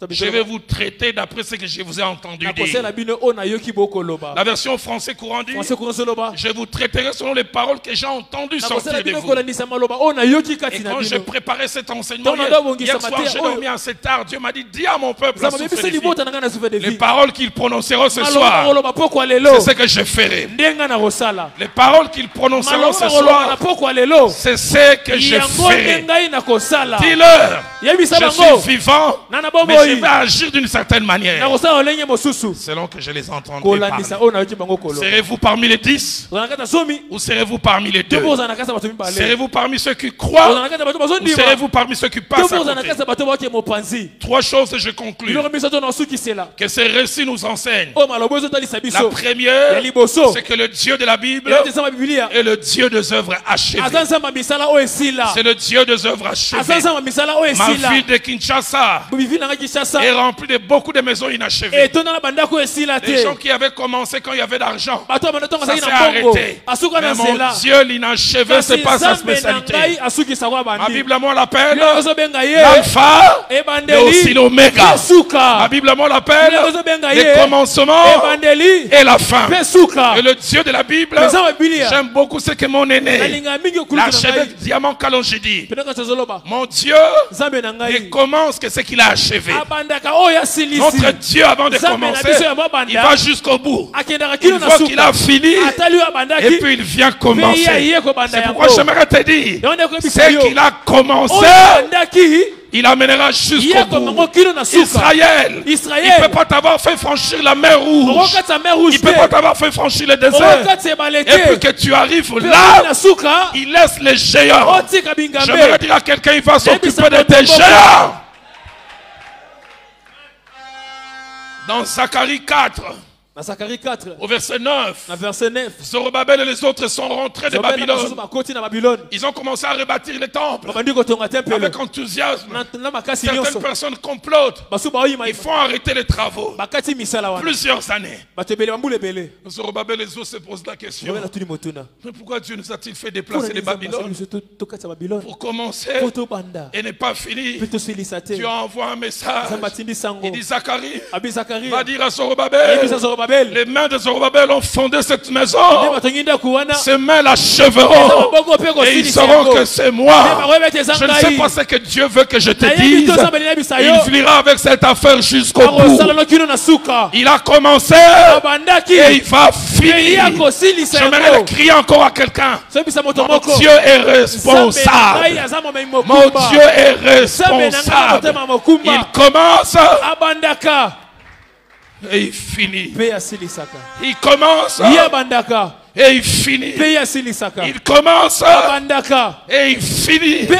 je vais vous traiter d'après ce que je vous ai entendu nakosala dire. bino oyo nayoki bokoloba La version français courant dit, français konsoloba je vous traiterai selon les paroles que j'ai entendues nakosala sortir de bino vous. kolandisa maloba oyo nayoki Et kati na quand j'ai bino préparé cet enseignement, hier soir, j'ai dormi assez tard. Dieu m'a dit, dis à mon peuple à nzambe souffler bebisa des vies. libota na ngai na souffle de Les vie paroles qu'ils prononceront ce maloba soir, bakoloba pokwa lelo c'est ce que je ferai. ndenga na kosala Les paroles qu'ils prononceront maloba ce bakoloba na soir, pokwa lelo c'est ce que je yango ferai. nde ngai na kosala Dis-leur, yebisa je bango suis vivant, na na mais je bomoi vais agir d'une certaine na manière, kosala olenge mosusu selon que je les entendrai kolandisa parler. oyo nayoki bango koloba Serez-vous parmi les 10 ozala na kati ya zomi ou serez-vous parmi les to 2? mpo ozala na kati ya bato mibale Serez-vous parmi ceux qui ozala croient na kati ya bato ou bazondima serez-vous parmi ceux qui to passent mpo à ozala na côté? kati ya bato bake mopanzi Trois choses et je conclus. biloko misato na osukisela Que ces récits nous enseignent. oyo maloba ezotalisa La biso ya première, liboso c'est que le Dieu de la Bible eza nzambe ya bibilia est le Dieu des œuvres achevées. aza nzambe ya misala oyo esila C'est le Dieu des œuvres aza achevées. nzambe ya misala oyo Ma esila ville de Kinshasa, bibivile nanga c'est et rempli de beaucoup de maisons inachevées. Les gens qui avaient commencé quand il y avait d'argent, ça s'est arrêté. Mais mon Dieu, l'inachevé, c'est pas sa spécialité. Ma Bible à moi l'appelle l'alpha et aussi l'oméga. Ma Bible à moi l'appelle le commencement et la fin. Et le Dieu de la Bible, j'aime beaucoup ce que mon aîné, l'archevêque Diamant Kalonji dit. Mon Dieu ne commence que ce qu'il a achevé. Notre Dieu, avant de commencer, il va jusqu'au bout. Il voit qu'il a fini et puis il vient commencer. C'est pourquoi j'aimerais te dire, c'est qu'il a commencé, il amènera jusqu'au bout. Israël, il ne peut pas t'avoir fait franchir la mer Rouge. Il ne peut pas t'avoir fait franchir le désert. Et puis que tu arrives là, il laisse les géants. J'aimerais dire à quelqu'un, il va s'occuper de tes géants. Dans Zacharie 4. Au verset 9, Zorobabel et les autres sont rentrés de Babylone. Ils ont commencé à rebâtir les temples avec enthousiasme. Certaines personnes complotent. Ils font arrêter les travaux. Plusieurs années. Zorobabel et les autres se posent la question. Mais pourquoi Dieu nous a-t-il fait déplacer les Babylone pour commencer et n'est pas fini? Dieu envoie un message. Il dit Zacharie, va dire à Zorobabel, les mains de Zorobabel ont fondé cette maison. Ces mains l'achèveront. Et ils sauront que c'est moi. Je ne sais pas ce que Dieu veut que je te dise. Il finira avec cette affaire jusqu'au bout. Il a commencé et il va finir. J'aimerais le crier encore à quelqu'un. Mon Dieu est responsable. Mon Dieu est responsable. Il commence et il finit. Il commence et il finit. Il commence et il finit. Dieu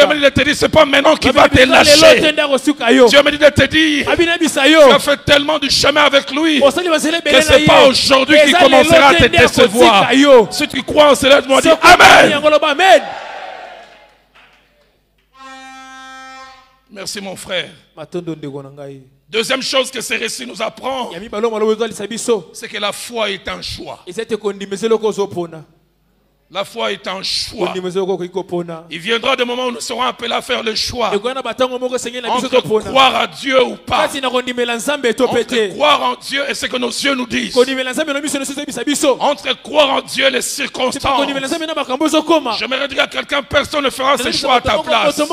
me dit de te dire, c'est pas maintenant qu'il va te lâcher. Dieu me dit de te dire, tu as fait tellement du chemin avec lui que c'est pas aujourd'hui qu'il commencera à te décevoir. Si tu crois en cela, tu vas dire Amen. Merci mon frère. Deuxième chose que ces récits nous apprend, c'est que la foi est un choix. La foi est un choix. Il viendra des moments où nous serons appelés à faire le choix entre croire à Dieu ou pas, entre croire en Dieu et ce que nos yeux nous disent, entre croire en Dieu et les circonstances. J'aimerais dire à quelqu'un, personne ne fera ce choix à ta place. Ça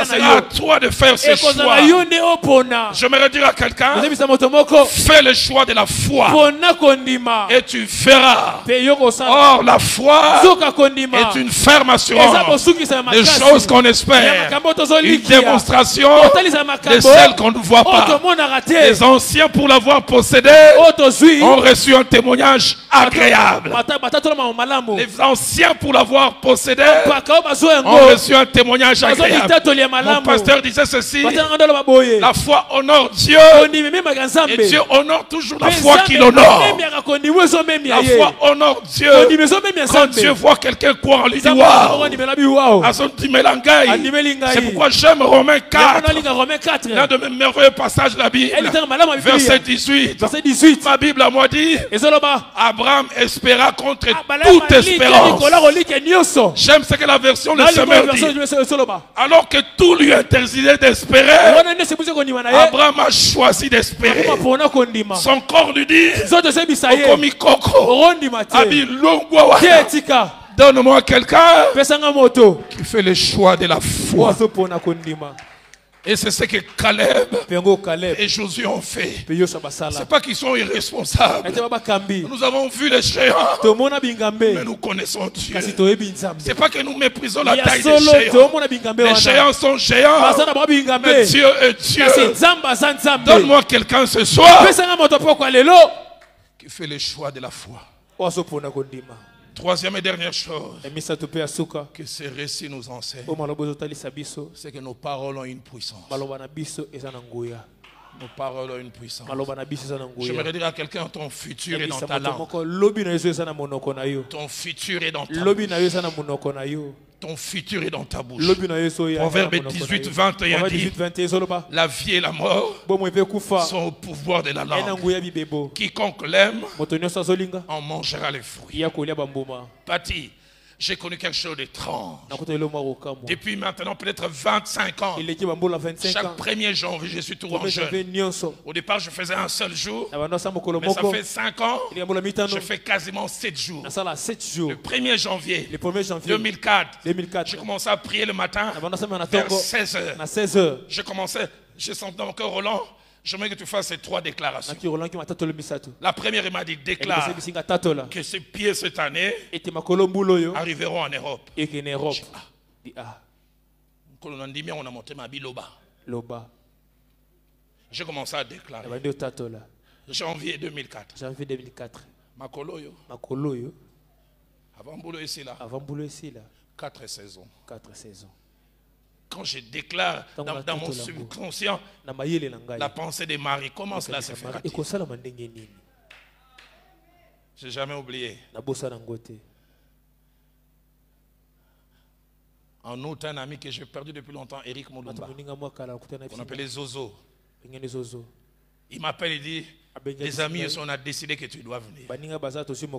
sera à toi de faire ce choix. J'aimerais dire à quelqu'un, fais le choix de la foi et tu verras. Or la foi est une ferme assurance des choses qu'on espère, une démonstration de celles qu'on ne voit pas. Les anciens, pour l'avoir possédé, ont reçu un témoignage agréable. Les anciens, pour l'avoir possédé, ont reçu un témoignage agréable. Mon pasteur disait ceci: la foi honore Dieu et Dieu honore toujours la foi qu'il honore. La foi honore Dieu. Quand Dieu voit quelqu'un croire en lui, dit waouh, c'est pourquoi j'aime Romains 4, l'un de mes merveilleux passages de la Bible, verset 18. Ma Bible à moi dit, Abraham espéra contre toute espérance. J'aime ce que la version de Semeur dit. Alors que tout lui interdisait d'espérer, Abraham a choisi d'espérer. Son corps lui dit, donne-moi quelqu'un qui fait le choix de la foi. Et c'est ce que Caleb et Josué ont fait. C'est pas qu'ils sont irresponsables. Nous avons vu les géants, mais nous connaissons Dieu. C'est pas que nous méprisons la taille des géants. Les géants sont géants, mais Dieu est Dieu. Donne-moi quelqu'un ce soir qui fait le choix de la foi. Troisième et dernière chose que ces récits nous enseignent, c'est que nos paroles ont une puissance. Nos paroles ont une puissance. J'aimerais dire à quelqu'un, ton futur est dans ta langue. Ton futur est dans ta bouche. Ton futur est dans ta bouche. Proverbe 18, 21 dit, la vie et la mort sont au pouvoir de la langue. Quiconque l'aime en mangera les fruits. Pati, j'ai connu quelque chose d'étrange. Depuis maintenant peut-être 25 ans, chaque 1er janvier, je suis tout en jeûne. Au départ, je faisais un seul jour, mais ça fait 5 ans, je fais quasiment 7 jours. Le 1er janvier 2004, j'ai commencé à prier le matin vers 16 h. Je sentais dans mon cœur, Roland, j'aimerais que tu fasses ces 3 déclarations. La première, il m'a dit, déclare que ces pieds cette année arriveront en Europe. J'ai commencé à déclarer. Janvier 2004. Makoloyo. Avant boulot ici là. 4 saisons. Quand je déclare dans mon subconscient la pensée de Marie, comment cela se fait? Je n'ai jamais oublié. En août, un ami que j'ai perdu depuis longtemps, Eric Moulumba, on appelait Zozo. Il m'appelle et dit, les amis, on a décidé que tu dois venir.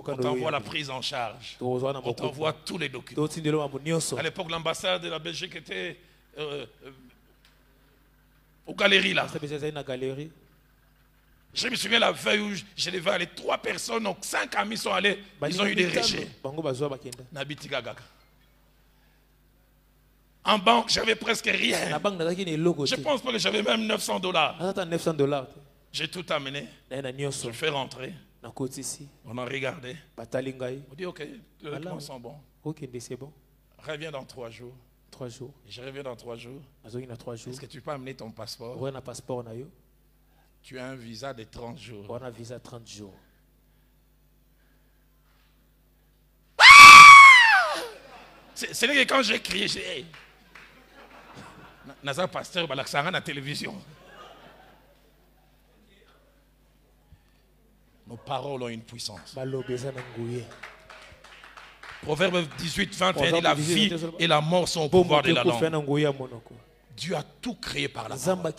On t'envoie la prise en charge. On t'envoie tous les documents. À l'époque, l'ambassade de la Belgique était aux galeries là. Je me souviens la veille où je devais aller, 3 personnes, donc 5 amis sont allés, ils ont eu des rejets. En banque, j'avais presque rien. Je pense pas que j'avais même $900. J'ai tout amené. Je fais rentrer. On a regardé. On dit ok, les documents sont bons. Reviens dans 3 jours. Je reviens dans 3 jours. Est-ce que tu peux amener ton passeport? Tu as un visa de 30 jours. C'est là que quand j'ai crié, j'ai dit, hey, Nazar pasteur, à la télévision. Nos paroles ont une puissance. Proverbe 18, 21 dit, la vie et la mort sont au pouvoir de la langue. Dieu a tout créé par la parole.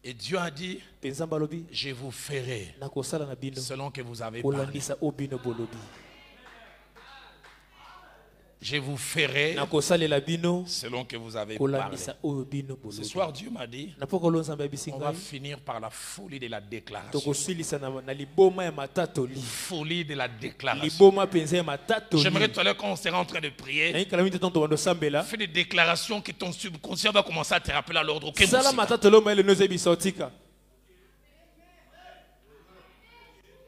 Et Dieu a dit, je vous ferai selon que vous avez parlé. Je vous ferai selon que vous avez parlé. Ce soir, Dieu m'a dit, on va finir par la folie de la déclaration. Folie de la déclaration. J'aimerais tout à l'heure, quand on sera en train de prier, fais des déclarations que ton subconscient va commencer à te rappeler à l'ordre.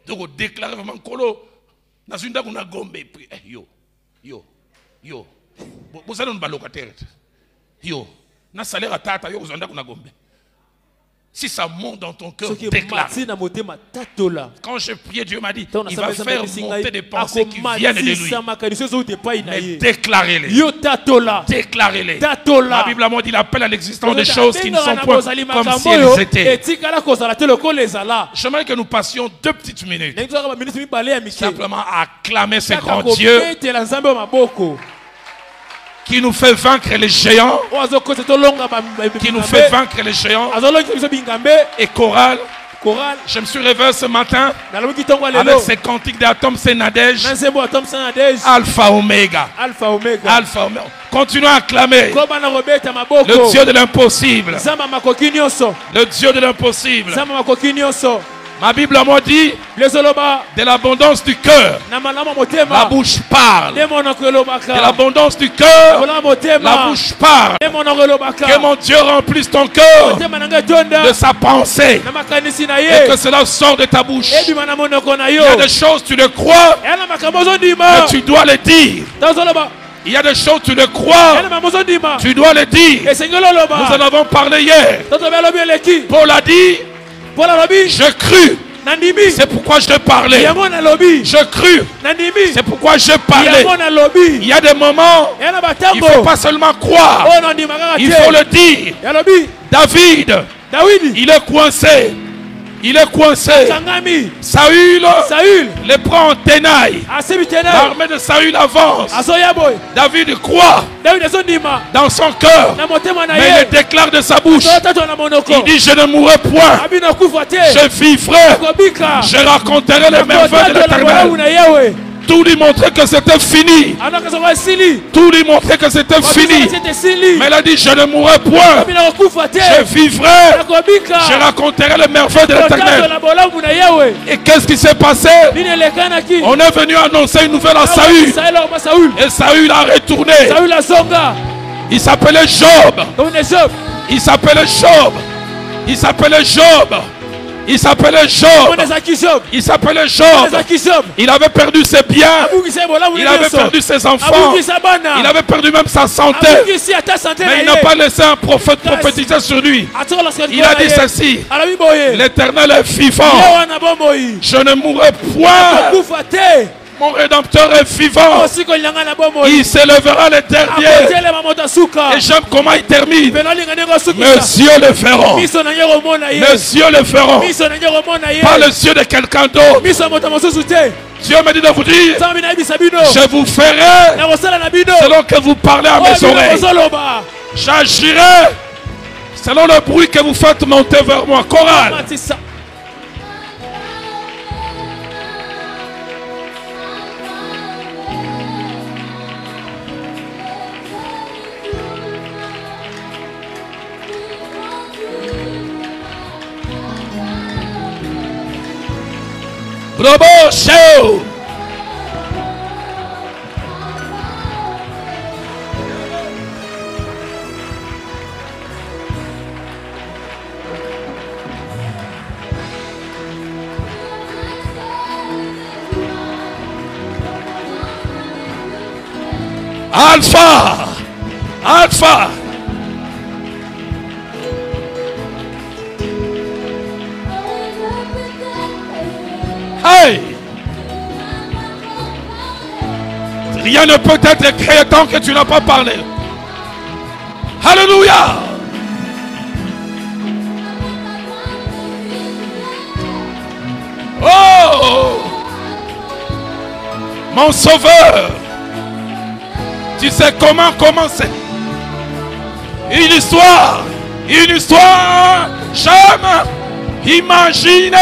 Donc, déclarer vraiment Kolo, dans une dame, on a gombé. Yo, vous allez nous balocataire. Yo, na salaire à tata, yo, vous allez nous gombe. Si ça monte dans ton cœur, déclare. Quand je priais, Dieu m'a dit, il va faire monter des pensées qui viennent de lui. Mais déclarez-les. Déclarez-les. La Bible m'a dit, il appelle à l'existence des choses qui ne sont point comme si elles étaient. J'aimerais que nous passions 2 petites minutes simplement à acclamer ce grand Dieu qui nous fait vaincre les géants, qui nous fait vaincre les géants. Et chorale, je me suis réveillé ce matin avec ces cantiques d'Atom Senadej, Alpha Omega. Alpha Omega. Continuons à acclamer le Dieu de l'impossible. Le Dieu de l'impossible. Ma Bible m'a dit, de l'abondance du cœur, la bouche parle. De l'abondance du cœur, la bouche parle. Que mon Dieu remplisse ton cœur de sa pensée et que cela sort de ta bouche. Il y a des choses tu le crois, mais tu dois le dire. Il y a des choses tu le crois, tu dois le dire. Nous en avons parlé hier. Paul a dit, je crus. C'est pourquoi je parlais. Je crus. C'est pourquoi je parlais. Il y a des moments, il ne faut pas seulement croire, il faut le dire. David, il est coincé. Il est coincé. Saül les prend en tenaille. L'armée de Saül avance. David croit dans son cœur, mais il déclare de sa bouche. Il dit: je ne mourrai point, je vivrai, je raconterai les merveilles de l'Éternel. Tout lui montrait que c'était fini. Tout lui montrait que c'était fini. Mais il a dit: je ne mourrai point, je vivrai, je raconterai les merveilles de l'Éternel. Et qu'est-ce qui s'est passé? On est venu annoncer une nouvelle à Saül. Et Saül a retourné. Il s'appelait Job. Il s'appelait Job. Il s'appelait Job. Il s'appelait Job. Il s'appelait Job. Il avait perdu ses biens. Il avait perdu ses enfants. Il avait perdu même sa santé. Mais il n'a pas laissé un prophète prophétiser sur lui. Il a dit ceci: l'Éternel est vivant. Je ne mourrai point. Mon Rédempteur est vivant. Il s'élèvera le dernier. Et j'aime comment il termine. Mes yeux le feront. Mes yeux le feront. Pas les yeux de quelqu'un d'autre. Dieu me dit de vous dire: je vous ferai selon que vous parlez à mes oreilles. J'agirai selon le bruit que vous faites monter vers moi. Chorale. Bravo, show! Alpha! Alpha! Hey! Rien ne peut être créé tant que tu n'as pas parlé. Alléluia! Oh! Mon sauveur! Tu sais comment commencer? Une histoire! Jamais imaginé!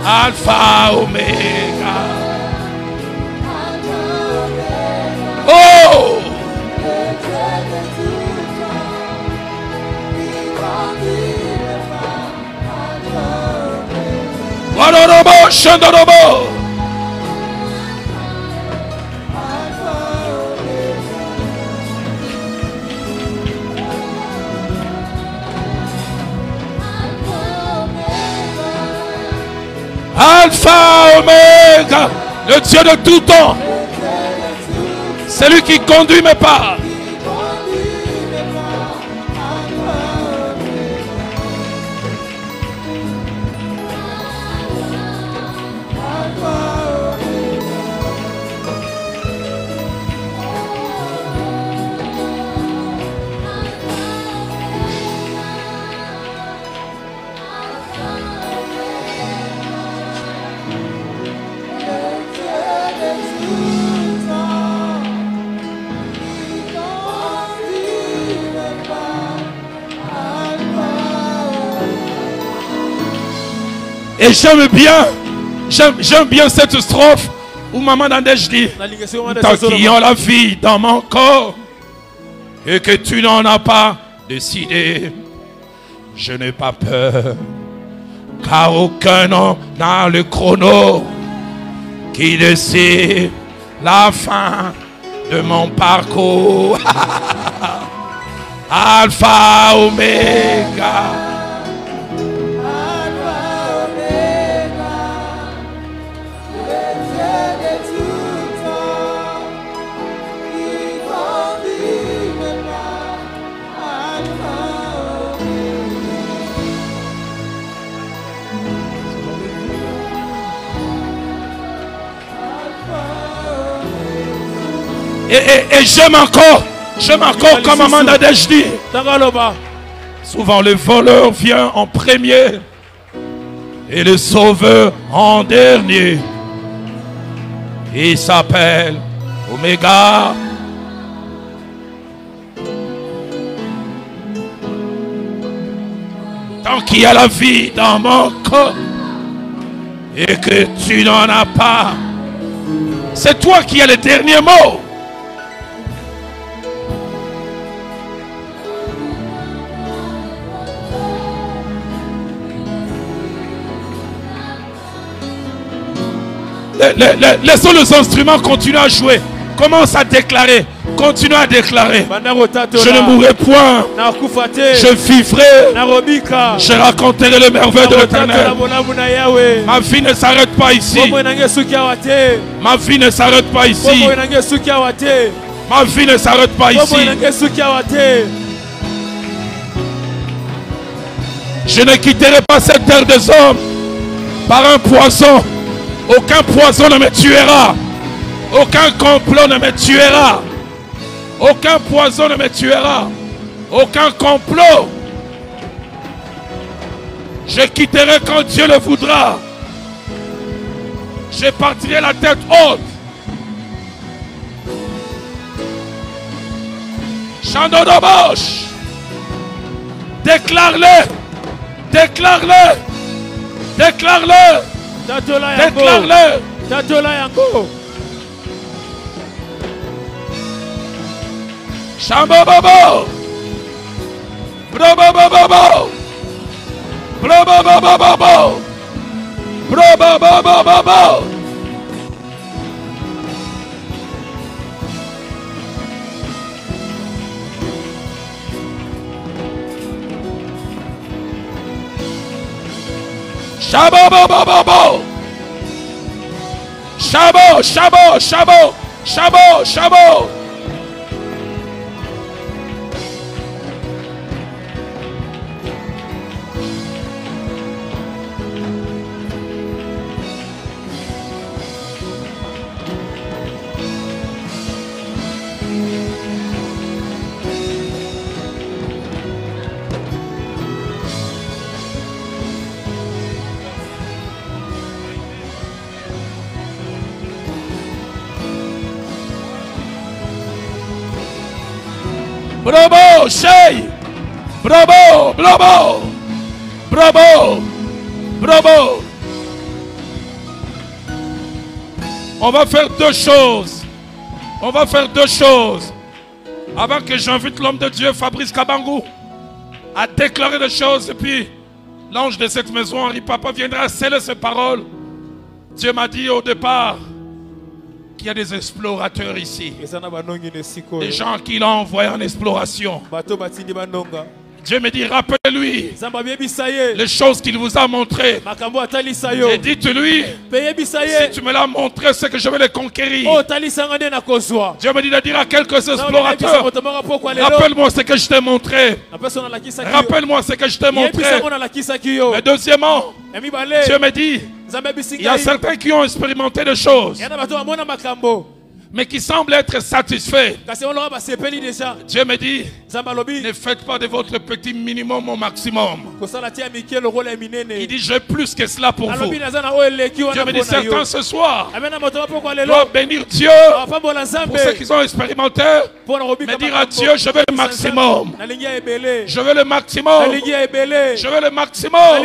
Alpha, Omega. Oh! Wadorobo, Shandorobo. Alpha, Omega, le Dieu de tout temps. C'est lui qui conduit mes pas. Et j'aime bien cette strophe où Maman Nadège dit: tant qu'il y a la vie dans mon corps et que tu n'en as pas décidé, je n'ai pas peur, car aucun homme n'a le chrono qui décide la fin de mon parcours. Alpha, Omega. Et j'aime encore comme Maman Nadège dit: Souvent le voleur vient en premier et le sauveur en dernier. Il s'appelle Oméga. Tant qu'il y a la vie dans mon corps et que tu n'en as pas, c'est toi qui as le dernier mot. Laissons les instruments continuer à jouer. Commence à déclarer. Continue à déclarer. Je ne mourrai point. Je vivrai. Je raconterai le merveille de l'Éternel. Ma vie ne s'arrête pas ici. Ma vie ne s'arrête pas ici. Ma vie ne s'arrête pas ici. Je ne quitterai pas cette terre des hommes par un poison. Aucun poison ne me tuera. Aucun complot ne me tuera. Aucun poison ne me tuera. Aucun complot. Je quitterai quand Dieu le voudra. Je partirai la tête haute. Chandodobosh. Déclare-le. Déclare-le. Déclare-le. Déclare-le. Shambobobo. Brobobobobo. Brobobobobo. Brobobobobo. Shabobobobo. Shabo, shabo, shabo, shabo, shabo. Bravo, Shay! Bravo, bravo! Bravo! Bravo! On va faire deux choses. On va faire deux choses. Avant que j'invite l'homme de Dieu, Fabrice Kabangou, à déclarer des choses. Et puis, l'ange de cette maison, Henri Papa, viendra sceller ses paroles. Dieu m'a dit au départ qu'il y a des explorateurs ici. Des gens qu'il a envoyés en exploration. Dieu me dit, rappelez-lui les choses qu'il vous a montrées. Et dites-lui, si tu me l'as montré, c'est que je vais les conquérir. Dieu me dit de dire à quelques explorateurs, rappelle-moi ce que je t'ai montré. Rappelle-moi ce que je t'ai montré. Mais deuxièmement, Dieu me dit, il y a certains qui ont expérimenté des choses, mais qui semblent être satisfaits. Dieu me dit, ne faites pas de votre petit minimum au maximum. Il dit, j'ai plus que cela pour vous. Dieu me dit, certains ce soir doivent bénir Dieu pour ceux qui ont expérimenté, mais dire à Dieu, je veux le maximum. Je veux le maximum. Je veux le maximum.